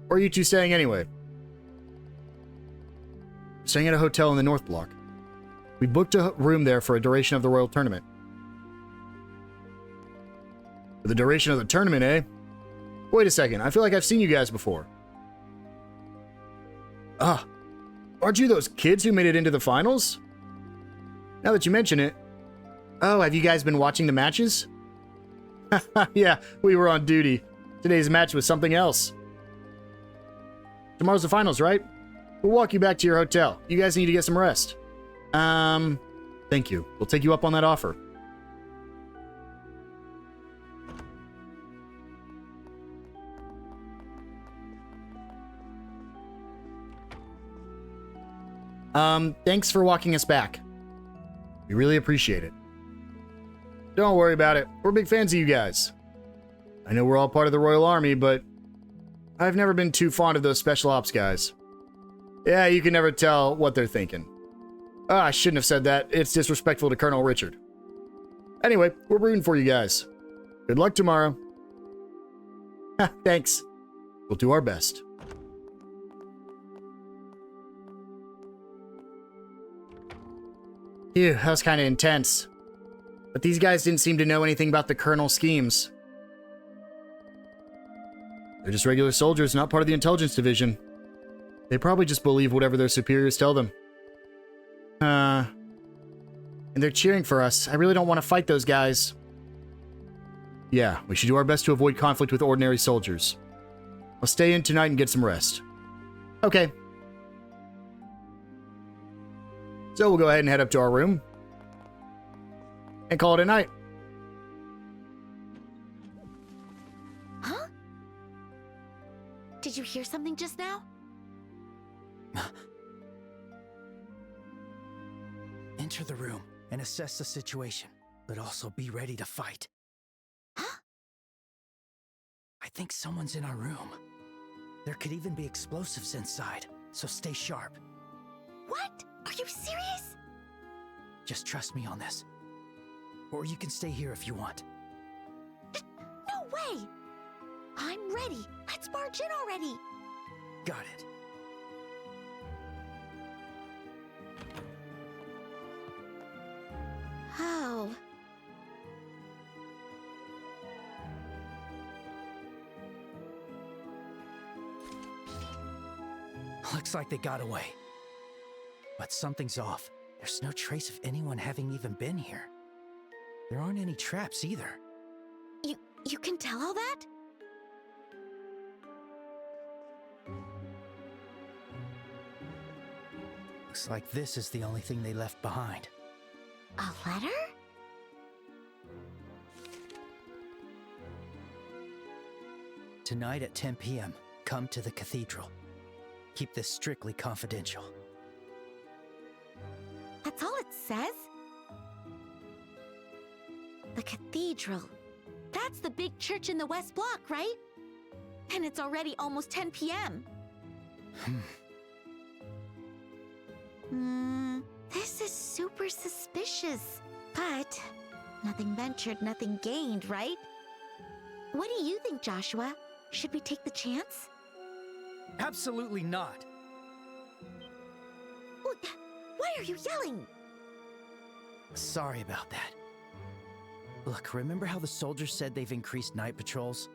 Where are you two staying anyway? We're staying at a hotel in the North Block. We booked a room there for a duration of the Royal Tournament. For the duration of the tournament, eh? Wait a second, I feel like I've seen you guys before. Aren't you those kids who made it into the finals? Now that you mention it. Oh, have you guys been watching the matches? Yeah, we were on duty. Today's match was something else. Tomorrow's the finals, right? We'll walk you back to your hotel. You guys need to get some rest. Thank you. We'll take you up on that offer. Thanks for walking us back. We really appreciate it. Don't worry about it. We're big fans of you guys. I know we're all part of the Royal Army, but I've never been too fond of those special ops guys. Yeah, you can never tell what they're thinking. I shouldn't have said that. It's disrespectful to Colonel Richard. Anyway, we're rooting for you guys. Good luck tomorrow. Thanks. We'll do our best. Phew, that was kind of intense. But these guys didn't seem to know anything about the Colonel's schemes. They're just regular soldiers, not part of the intelligence division. They probably just believe whatever their superiors tell them. And they're cheering for us. I really don't want to fight those guys. Yeah, we should do our best to avoid conflict with ordinary soldiers. I'll stay in tonight and get some rest. Okay. So we'll go ahead and head up to our room. and call it a night. Huh? Did you hear something just now? Enter the room and assess the situation, but also be ready to fight. Huh? I think someone's in our room. There could even be explosives inside, so stay sharp. What? Are you serious? Just trust me on this. Or you can stay here if you want. No way! I'm ready. Let's barge in already. Got it. Oh. Looks like they got away. But something's off. There's no trace of anyone having even been here. There aren't any traps either. You can tell all that? Looks like this is the only thing they left behind. A letter? Tonight at 10 p.m., come to the cathedral. Keep this strictly confidential. That's all it says? The cathedral. That's the big church in the West Block, right? And it's already almost 10 p.m. This is super suspicious. But nothing ventured, nothing gained, right? What do you think, Joshua? Should we take the chance? Absolutely not. Why are you yelling? Sorry about that. Look, remember how the soldiers said they've increased night patrols?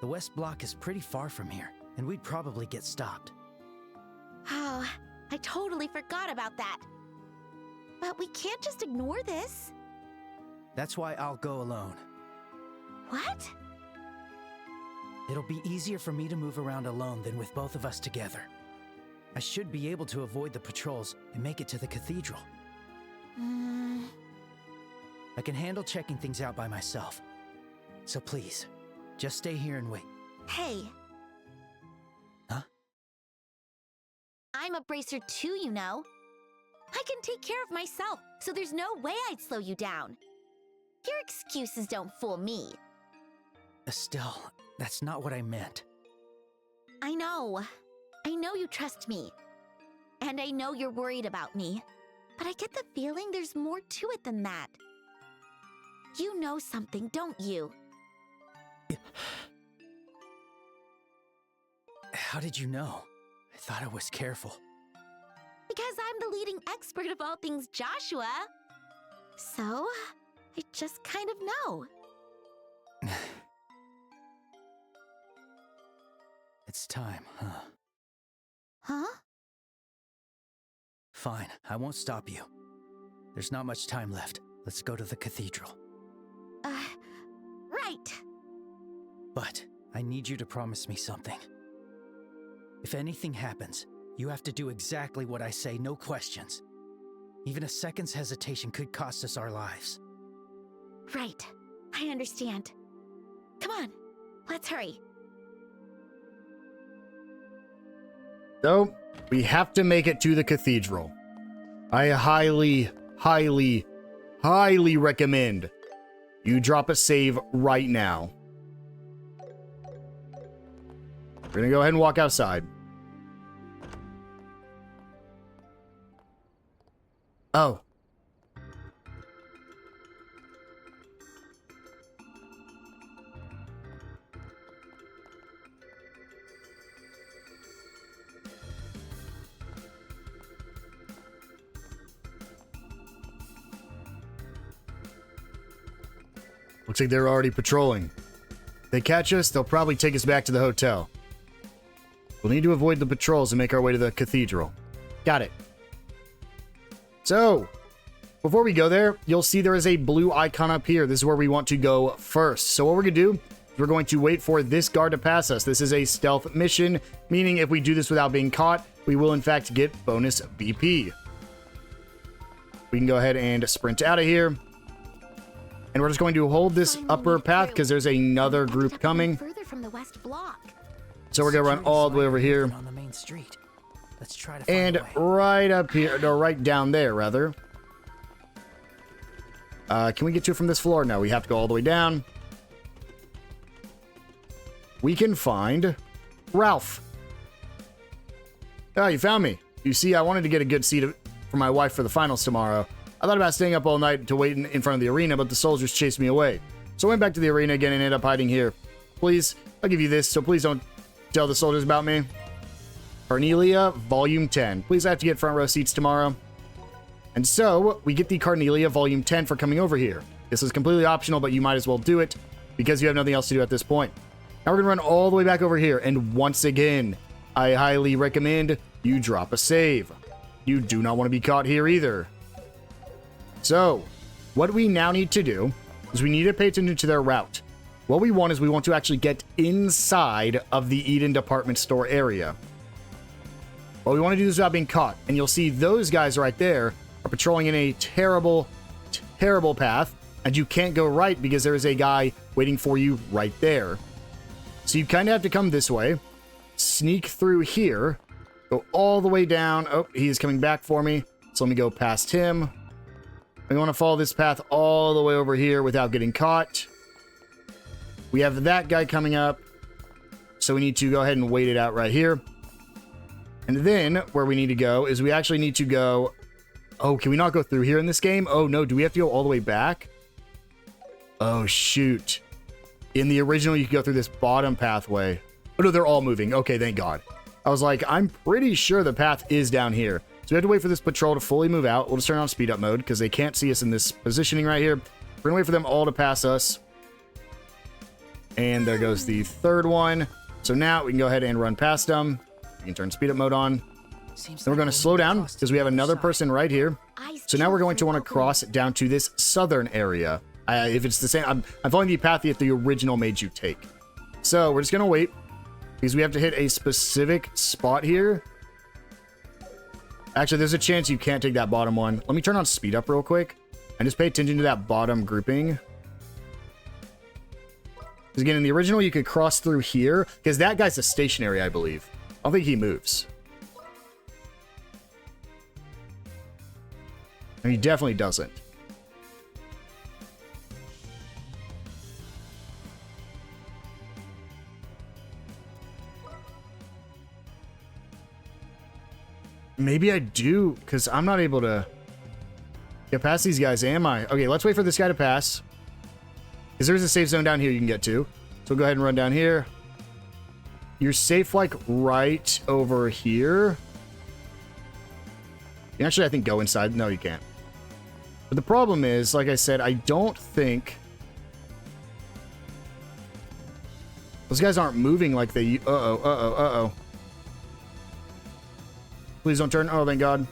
The West Block is pretty far from here, and we'd probably get stopped. Oh, I totally forgot about that. But we can't just ignore this. That's why I'll go alone. What? It'll be easier for me to move around alone than with both of us together. I should be able to avoid the patrols and make it to the cathedral. I can handle checking things out by myself. So please, just stay here and wait. Hey. Huh? I'm a bracer too, you know. I can take care of myself, so there's no way I'd slow you down. Your excuses don't fool me. Estelle, that's not what I meant. I know. I know you trust me. And I know you're worried about me. But I get the feeling there's more to it than that. You know something, don't you? How did you know? I thought I was careful. Because I'm the leading expert of all things Joshua. So, I just kind of know. It's time, huh? Huh? Fine, I won't stop you. There's not much time left. Let's go to the cathedral. Right. But I need you to promise me something. If anything happens, you have to do exactly what I say, no questions. Even a second's hesitation could cost us our lives. Right. I understand. Come on, let's hurry. So, we have to make it to the cathedral. I highly, highly, highly recommend you drop a save right now. We're gonna go ahead and walk outside. Oh. Looks like they're already patrolling. If they catch us, they'll probably take us back to the hotel. We'll need to avoid the patrols and make our way to the cathedral. Got it. So, before we go there, you'll see there is a blue icon up here. This is where we want to go first. So what we're going to do is we're going to wait for this guard to pass us. This is a stealth mission, meaning if we do this without being caught, we will in fact get bonus BP. We can go ahead and sprint out of here. And we're just going to hold this upper path because there's another group coming. Further from the west block. So we're going to run all the way over here. On the main street. Let's try to find And a way. right up here, no, right down there, rather. Can we get to it from this floor? No, we have to go all the way down. We can find Ralph. Oh, you found me. You see, I wanted to get a good seat for my wife for the finals tomorrow. I thought about staying up all night to wait in front of the arena, but the soldiers chased me away. So I went back to the arena again and ended up hiding here. Please, I'll give you this, so please don't tell the soldiers about me. Carnelia, Volume 10. Please, I have to get front row seats tomorrow. And so, we get the Carnelia Volume 10 for coming over here. This is completely optional, but you might as well do it, because you have nothing else to do at this point. Now we're going to run all the way back over here, and once again, I highly recommend you drop a save. You do not want to be caught here either. So, what we now need to do is we need to pay attention to their route. What we want is we want to actually get inside of the Eden department store area. Well, we want to do this without being caught, and you'll see those guys right there are patrolling in a terrible, terrible path, and you can't go right because there is a guy waiting for you right there. So you kind of have to come this way, sneak through here, go all the way down. Oh, he is coming back for me, so let me go past him. We want to follow this path all the way over here without getting caught. We have that guy coming up, so we need to go ahead and wait it out right here. And then where we need to go is we actually need to go... Oh, can we not go through here in this game? Oh, no. Do we have to go all the way back? Oh, shoot. In the original, you could go through this bottom pathway. Oh, no, they're all moving. Okay, thank God. I was like, I'm pretty sure the path is down here. So we have to wait for this patrol to fully move out. We'll just turn on speed up mode because they can't see us in this positioning right here. We're going to wait for them all to pass us. And there goes the third one. So now we can go ahead and run past them. We can turn speed up mode on. Then we're going to slow down because we have another person right here. So now we're going to want to cross down to this southern area. If it's the same, I'm following the path that the original made you take. So we're just going to wait because we have to hit a specific spot here. Actually, there's a chance you can't take that bottom one. Let me turn on speed up real quick and just pay attention to that bottom grouping. Because again, in the original, you could cross through here because that guy's a stationary, I believe. I don't think he moves. And he definitely doesn't. Maybe I do, because I'm not able to get past these guys, am I? Okay, let's wait for this guy to pass. Because there's a safe zone down here you can get to. So we'll go ahead and run down here. You're safe, like, right over here. You can actually, I think, go inside. No, you can't. But the problem is, like I said, I don't think... Those guys aren't moving like they... Uh-oh. Please don't turn. Oh, thank God.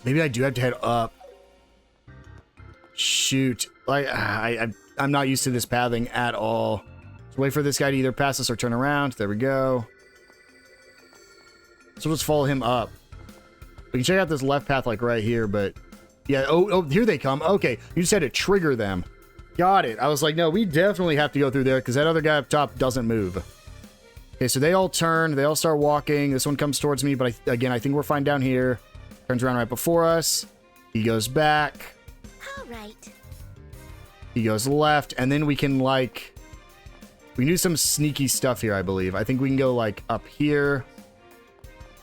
Maybe I do have to head up. Shoot. Like, I'm not used to this pathing at all. So wait for this guy to either pass us or turn around. There we go. So we'll just follow him up. We can check out this left path like right here, but... Yeah, oh, here they come. Okay, you just had to trigger them. Got it. I was like, no, we definitely have to go through there because that other guy up top doesn't move. Okay, so they all turn. They all start walking. This one comes towards me, but again, I think we're fine down here. Turns around right before us. He goes back. All right. He goes left, and then we can, like... We can do some sneaky stuff here, I believe. I think we can go, like, up here.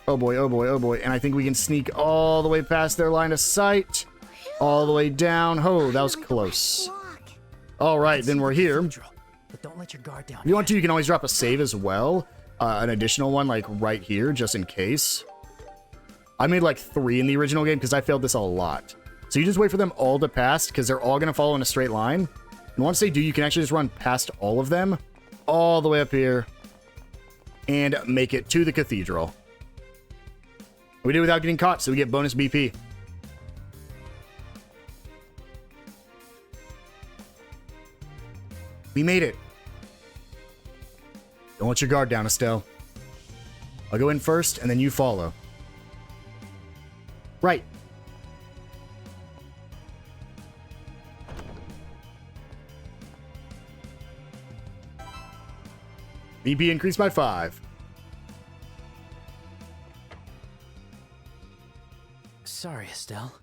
Oh boy, oh boy, oh boy. And I think we can sneak all the way past their line of sight. All the way down. Oh, that was close. All right, then we're here. But don't let your guard down. If you want to, you can always drop a save as well. An additional one, like, right here, just in case. I made, like, 3 in the original game because I failed this a lot. So you just wait for them all to pass because they're all going to follow in a straight line. And once they do, you can actually just run past all of them. All the way up here. And make it to the cathedral. We do it without getting caught, so we get bonus BP. We made it. Don't let your guard down, Estelle. I'll go in first, and then you follow. Right. VP increased by 5. Sorry, Estelle.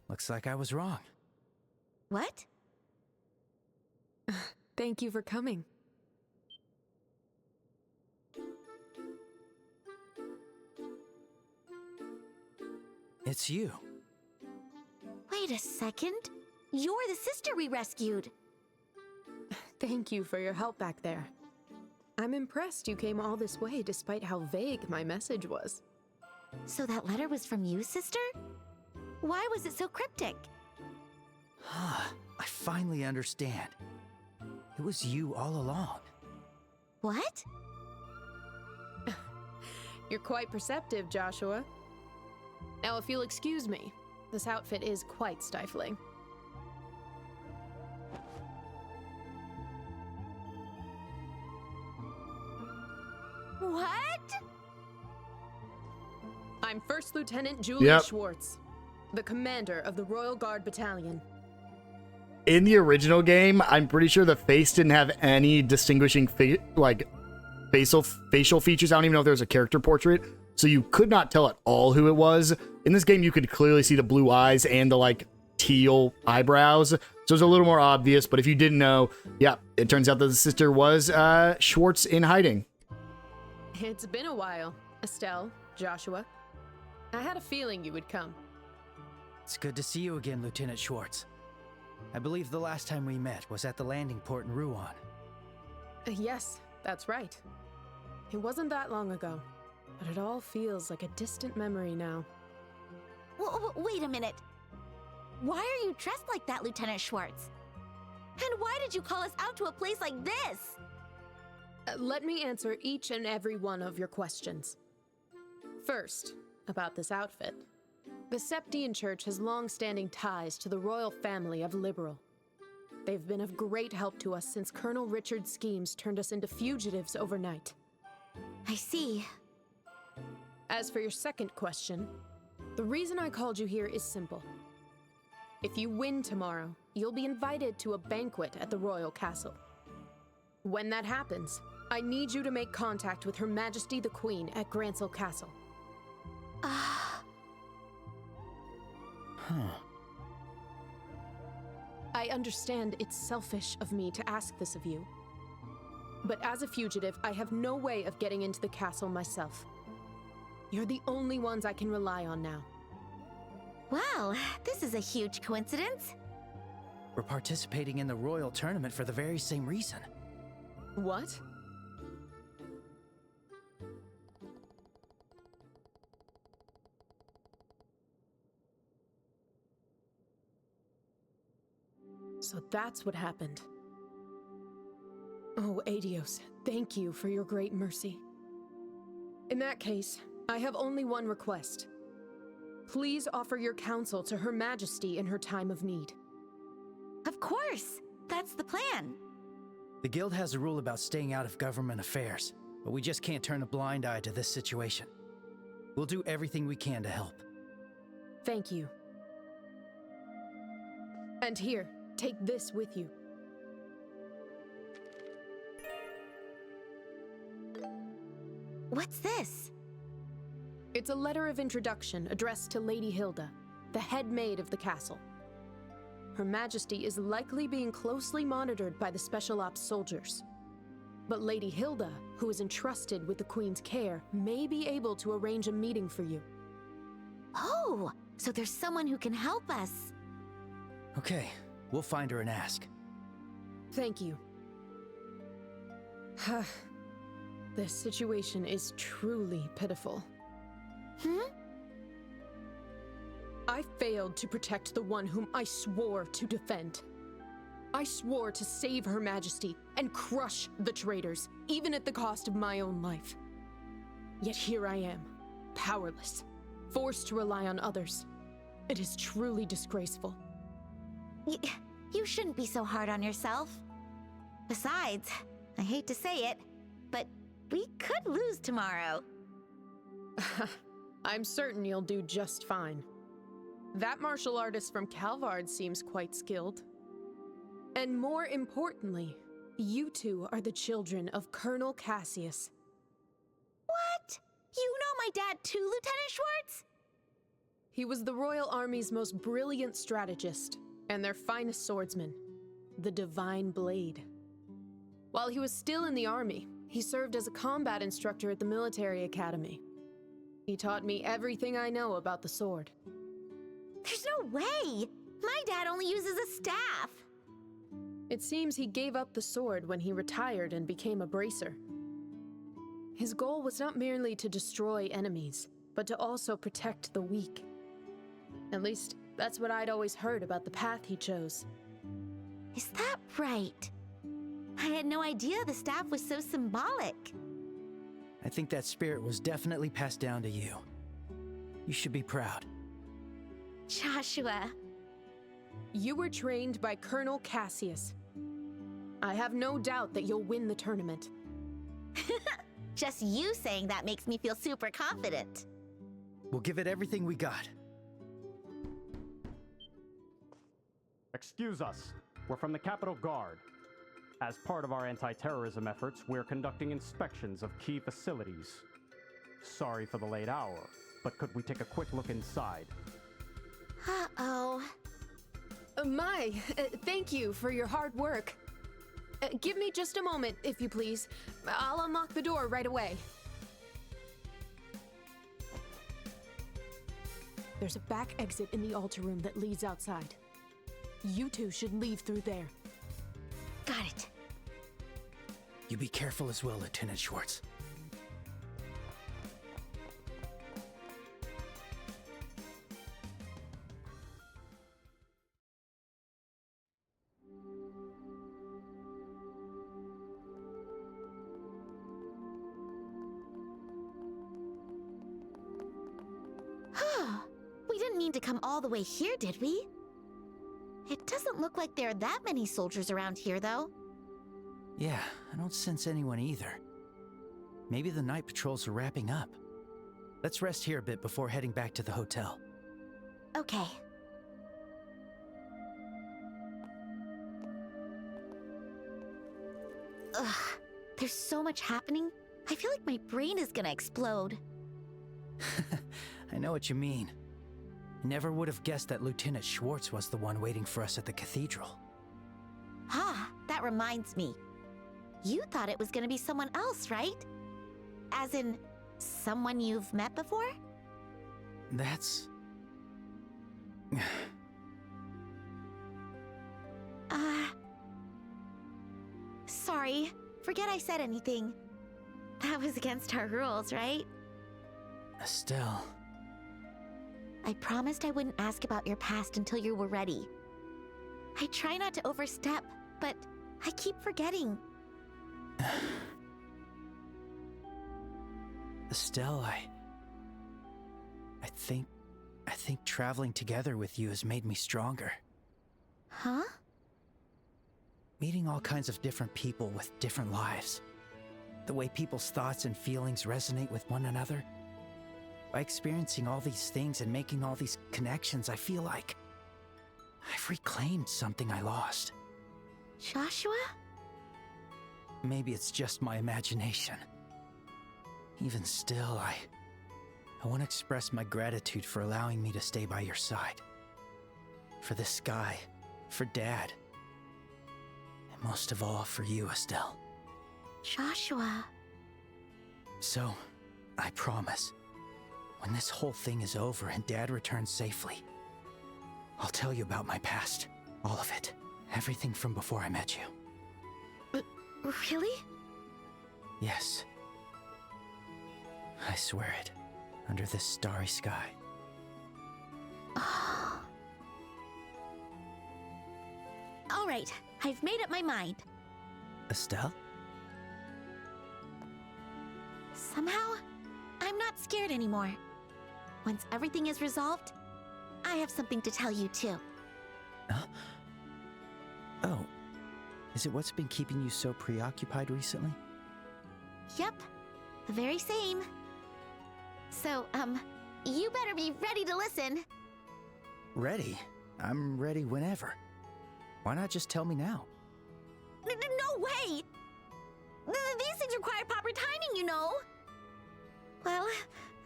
Looks like I was wrong. What? Thank you for coming. It's you. Wait a second. You're the sister we rescued. Thank you for your help back there. I'm impressed you came all this way despite how vague my message was. So that letter was from you, sister? Why was it so cryptic? I finally understand. It was you all along. What? You're quite perceptive, Joshua. Now, if you'll excuse me, this outfit is quite stifling. What? I'm First Lieutenant Julia Schwartz, the commander of the Royal Guard Battalion. In the original game, I'm pretty sure the face didn't have any distinguishing facial features. I don't even know if there was a character portrait, so you could not tell at all who it was. In this game, you could clearly see the blue eyes and the teal eyebrows, so it was a little more obvious. But if you didn't know, yeah, it turns out that the sister was Schwartz in hiding. It's been a while, Estelle, Joshua. I had a feeling you would come. It's good to see you again, Lieutenant Schwartz. I believe the last time we met was at the landing port in Ruan. Yes, that's right. It wasn't that long ago, but it all feels like a distant memory now. Wait a minute. Why are you dressed like that, Lieutenant Schwartz? And why did you call us out to a place like this? Let me answer each and every one of your questions. First, about this outfit. The Septian Church has long-standing ties to the royal family of Liberl. They've been of great help to us since Colonel Richard's schemes turned us into fugitives overnight. I see. As for your second question, the reason I called you here is simple. If you win tomorrow, you'll be invited to a banquet at the royal castle. When that happens, I need you to make contact with Her Majesty the Queen at Grancel Castle. I understand it's selfish of me to ask this of you. But as a fugitive, I have no way of getting into the castle myself. You're the only ones I can rely on now. Wow, this is a huge coincidence. We're participating in the royal tournament for the very same reason. What? So that's what happened. Oh, Adios, thank you for your great mercy. In that case, I have only one request. Please offer your counsel to Her Majesty in her time of need. Of course! That's the plan. The Guild has a rule about staying out of government affairs, but we just can't turn a blind eye to this situation. We'll do everything we can to help. Thank you. And here, take this with you. What's this? It's a letter of introduction addressed to Lady Hilda, the head maid of the castle. Her Majesty is likely being closely monitored by the Special Ops soldiers. But Lady Hilda, who is entrusted with the Queen's care, may be able to arrange a meeting for you. Oh, so there's someone who can help us. Okay, we'll find her and ask. Thank you. This situation is truly pitiful. I failed to protect the one whom I swore to defend. I swore to save Her Majesty and crush the traitors, even at the cost of my own life. Yet here I am, powerless, forced to rely on others. It is truly disgraceful. You shouldn't be so hard on yourself. Besides, I hate to say it, but we could lose tomorrow. I'm certain you'll do just fine. That martial artist from Calvard seems quite skilled. And more importantly, You two are the children of Colonel Cassius. What? You know my dad too, Lieutenant Schwartz? He was the Royal Army's most brilliant strategist, and their finest swordsman, the Divine Blade. While he was still in the army, he served as a combat instructor at the military academy. He taught me everything I know about the sword. There's no way! My dad only uses a staff! It seems he gave up the sword when he retired and became a bracer. His goal was not merely to destroy enemies, but to also protect the weak. At least, that's what I'd always heard about the path he chose. Is that right? I had no idea the staff was so symbolic. I think that spirit was definitely passed down to you. You should be proud. Joshua. You were trained by Colonel Cassius. I have no doubt that you'll win the tournament. Just you saying that makes me feel super confident. We'll give it everything we got. Excuse us. We're from the Capitol Guard. As part of our anti-terrorism efforts, we're conducting inspections of key facilities. Sorry for the late hour, but could we take a quick look inside? Uh-oh. Thank you for your hard work. Give me just a moment, if you please. I'll unlock the door right away. There's a back exit in the altar room that leads outside. You two should leave through there. Got it. You be careful as well, Lieutenant Schwartz. We didn't mean to come all the way here, did we? It doesn't look like there are that many soldiers around here, though. Yeah, I don't sense anyone either. Maybe the night patrols are wrapping up. Let's rest here a bit before heading back to the hotel. Okay. Ugh, there's so much happening. I feel like my brain is gonna explode. I know what you mean. I never would have guessed that Lieutenant Schwartz was the one waiting for us at the cathedral. Ah, that reminds me. You thought it was gonna be someone else, right? As in, someone you've met before? That's... Sorry. Forget I said anything. That was against our rules, right? Estelle... I promised I wouldn't ask about your past until you were ready. I try not to overstep, but I keep forgetting. Estelle, I think traveling together with you has made me stronger. Huh? Meeting all kinds of different people with different lives. The way people's thoughts and feelings resonate with one another. By experiencing all these things and making all these connections, I feel like I've reclaimed something I lost. Joshua? Maybe it's just my imagination. Even still, I want to express my gratitude for allowing me to stay by your side. For this sky, for Dad, and most of all for you, Estelle. Joshua. So, I promise, when this whole thing is over and Dad returns safely, I'll tell you about my past. All of it. Everything from before I met you. Really? Yes. I swear it. Under this starry sky. All right, I've made up my mind. Estelle? Somehow, I'm not scared anymore. Once everything is resolved, I have something to tell you too. Huh? Oh. Is it what's been keeping you so preoccupied recently? Yep, the very same. So, you better be ready to listen. Ready? I'm ready whenever. Why not just tell me now? No way! These things require proper timing, you know. Well,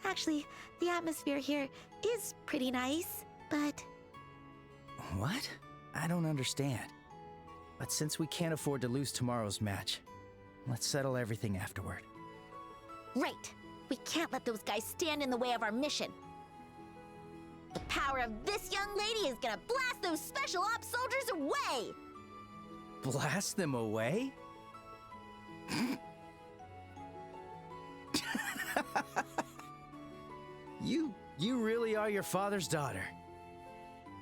actually, the atmosphere here is pretty nice, but... What? I don't understand. But since we can't afford to lose tomorrow's match, let's settle everything afterward. Right. We can't let those guys stand in the way of our mission. The power of this young lady is gonna blast those special ops soldiers away! Blast them away? You really are your father's daughter.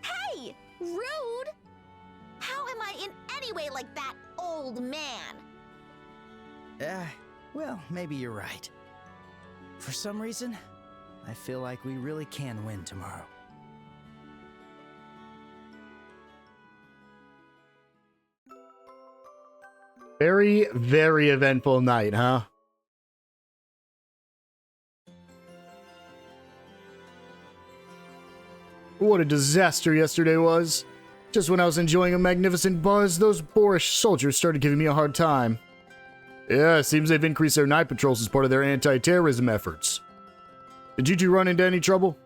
Hey! Rude! How am I in any way like that old man? Well, maybe you're right. For some reason, I feel like we really can win tomorrow. Very, very eventful night, huh? What a disaster yesterday was. Just when I was enjoying a magnificent buzz, those boorish soldiers started giving me a hard time. Yeah, seems they've increased their night patrols as part of their anti-terrorism efforts. Did you two run into any trouble?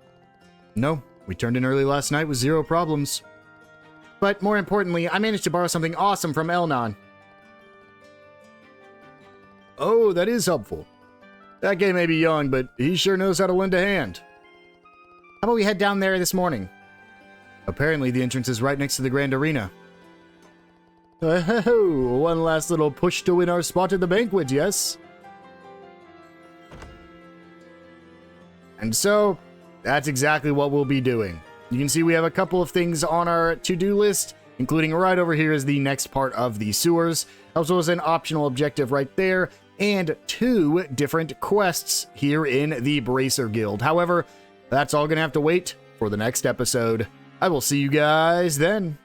No, we turned in early last night with zero problems. But more importantly, I managed to borrow something awesome from Elnon. Oh, that is helpful. That guy may be young, but he sure knows how to lend a hand. How about we head down there this morning? Apparently the entrance is right next to the Grand Arena. Oh, one last little push to win our spot at the banquet, yes? And so, that's exactly what we'll be doing. You can see we have a couple of things on our to-do list, including right over here is the next part of the sewers, as well as an optional objective right there, and 2 different quests here in the Bracer Guild. However, that's all going to have to wait for the next episode. I will see you guys then.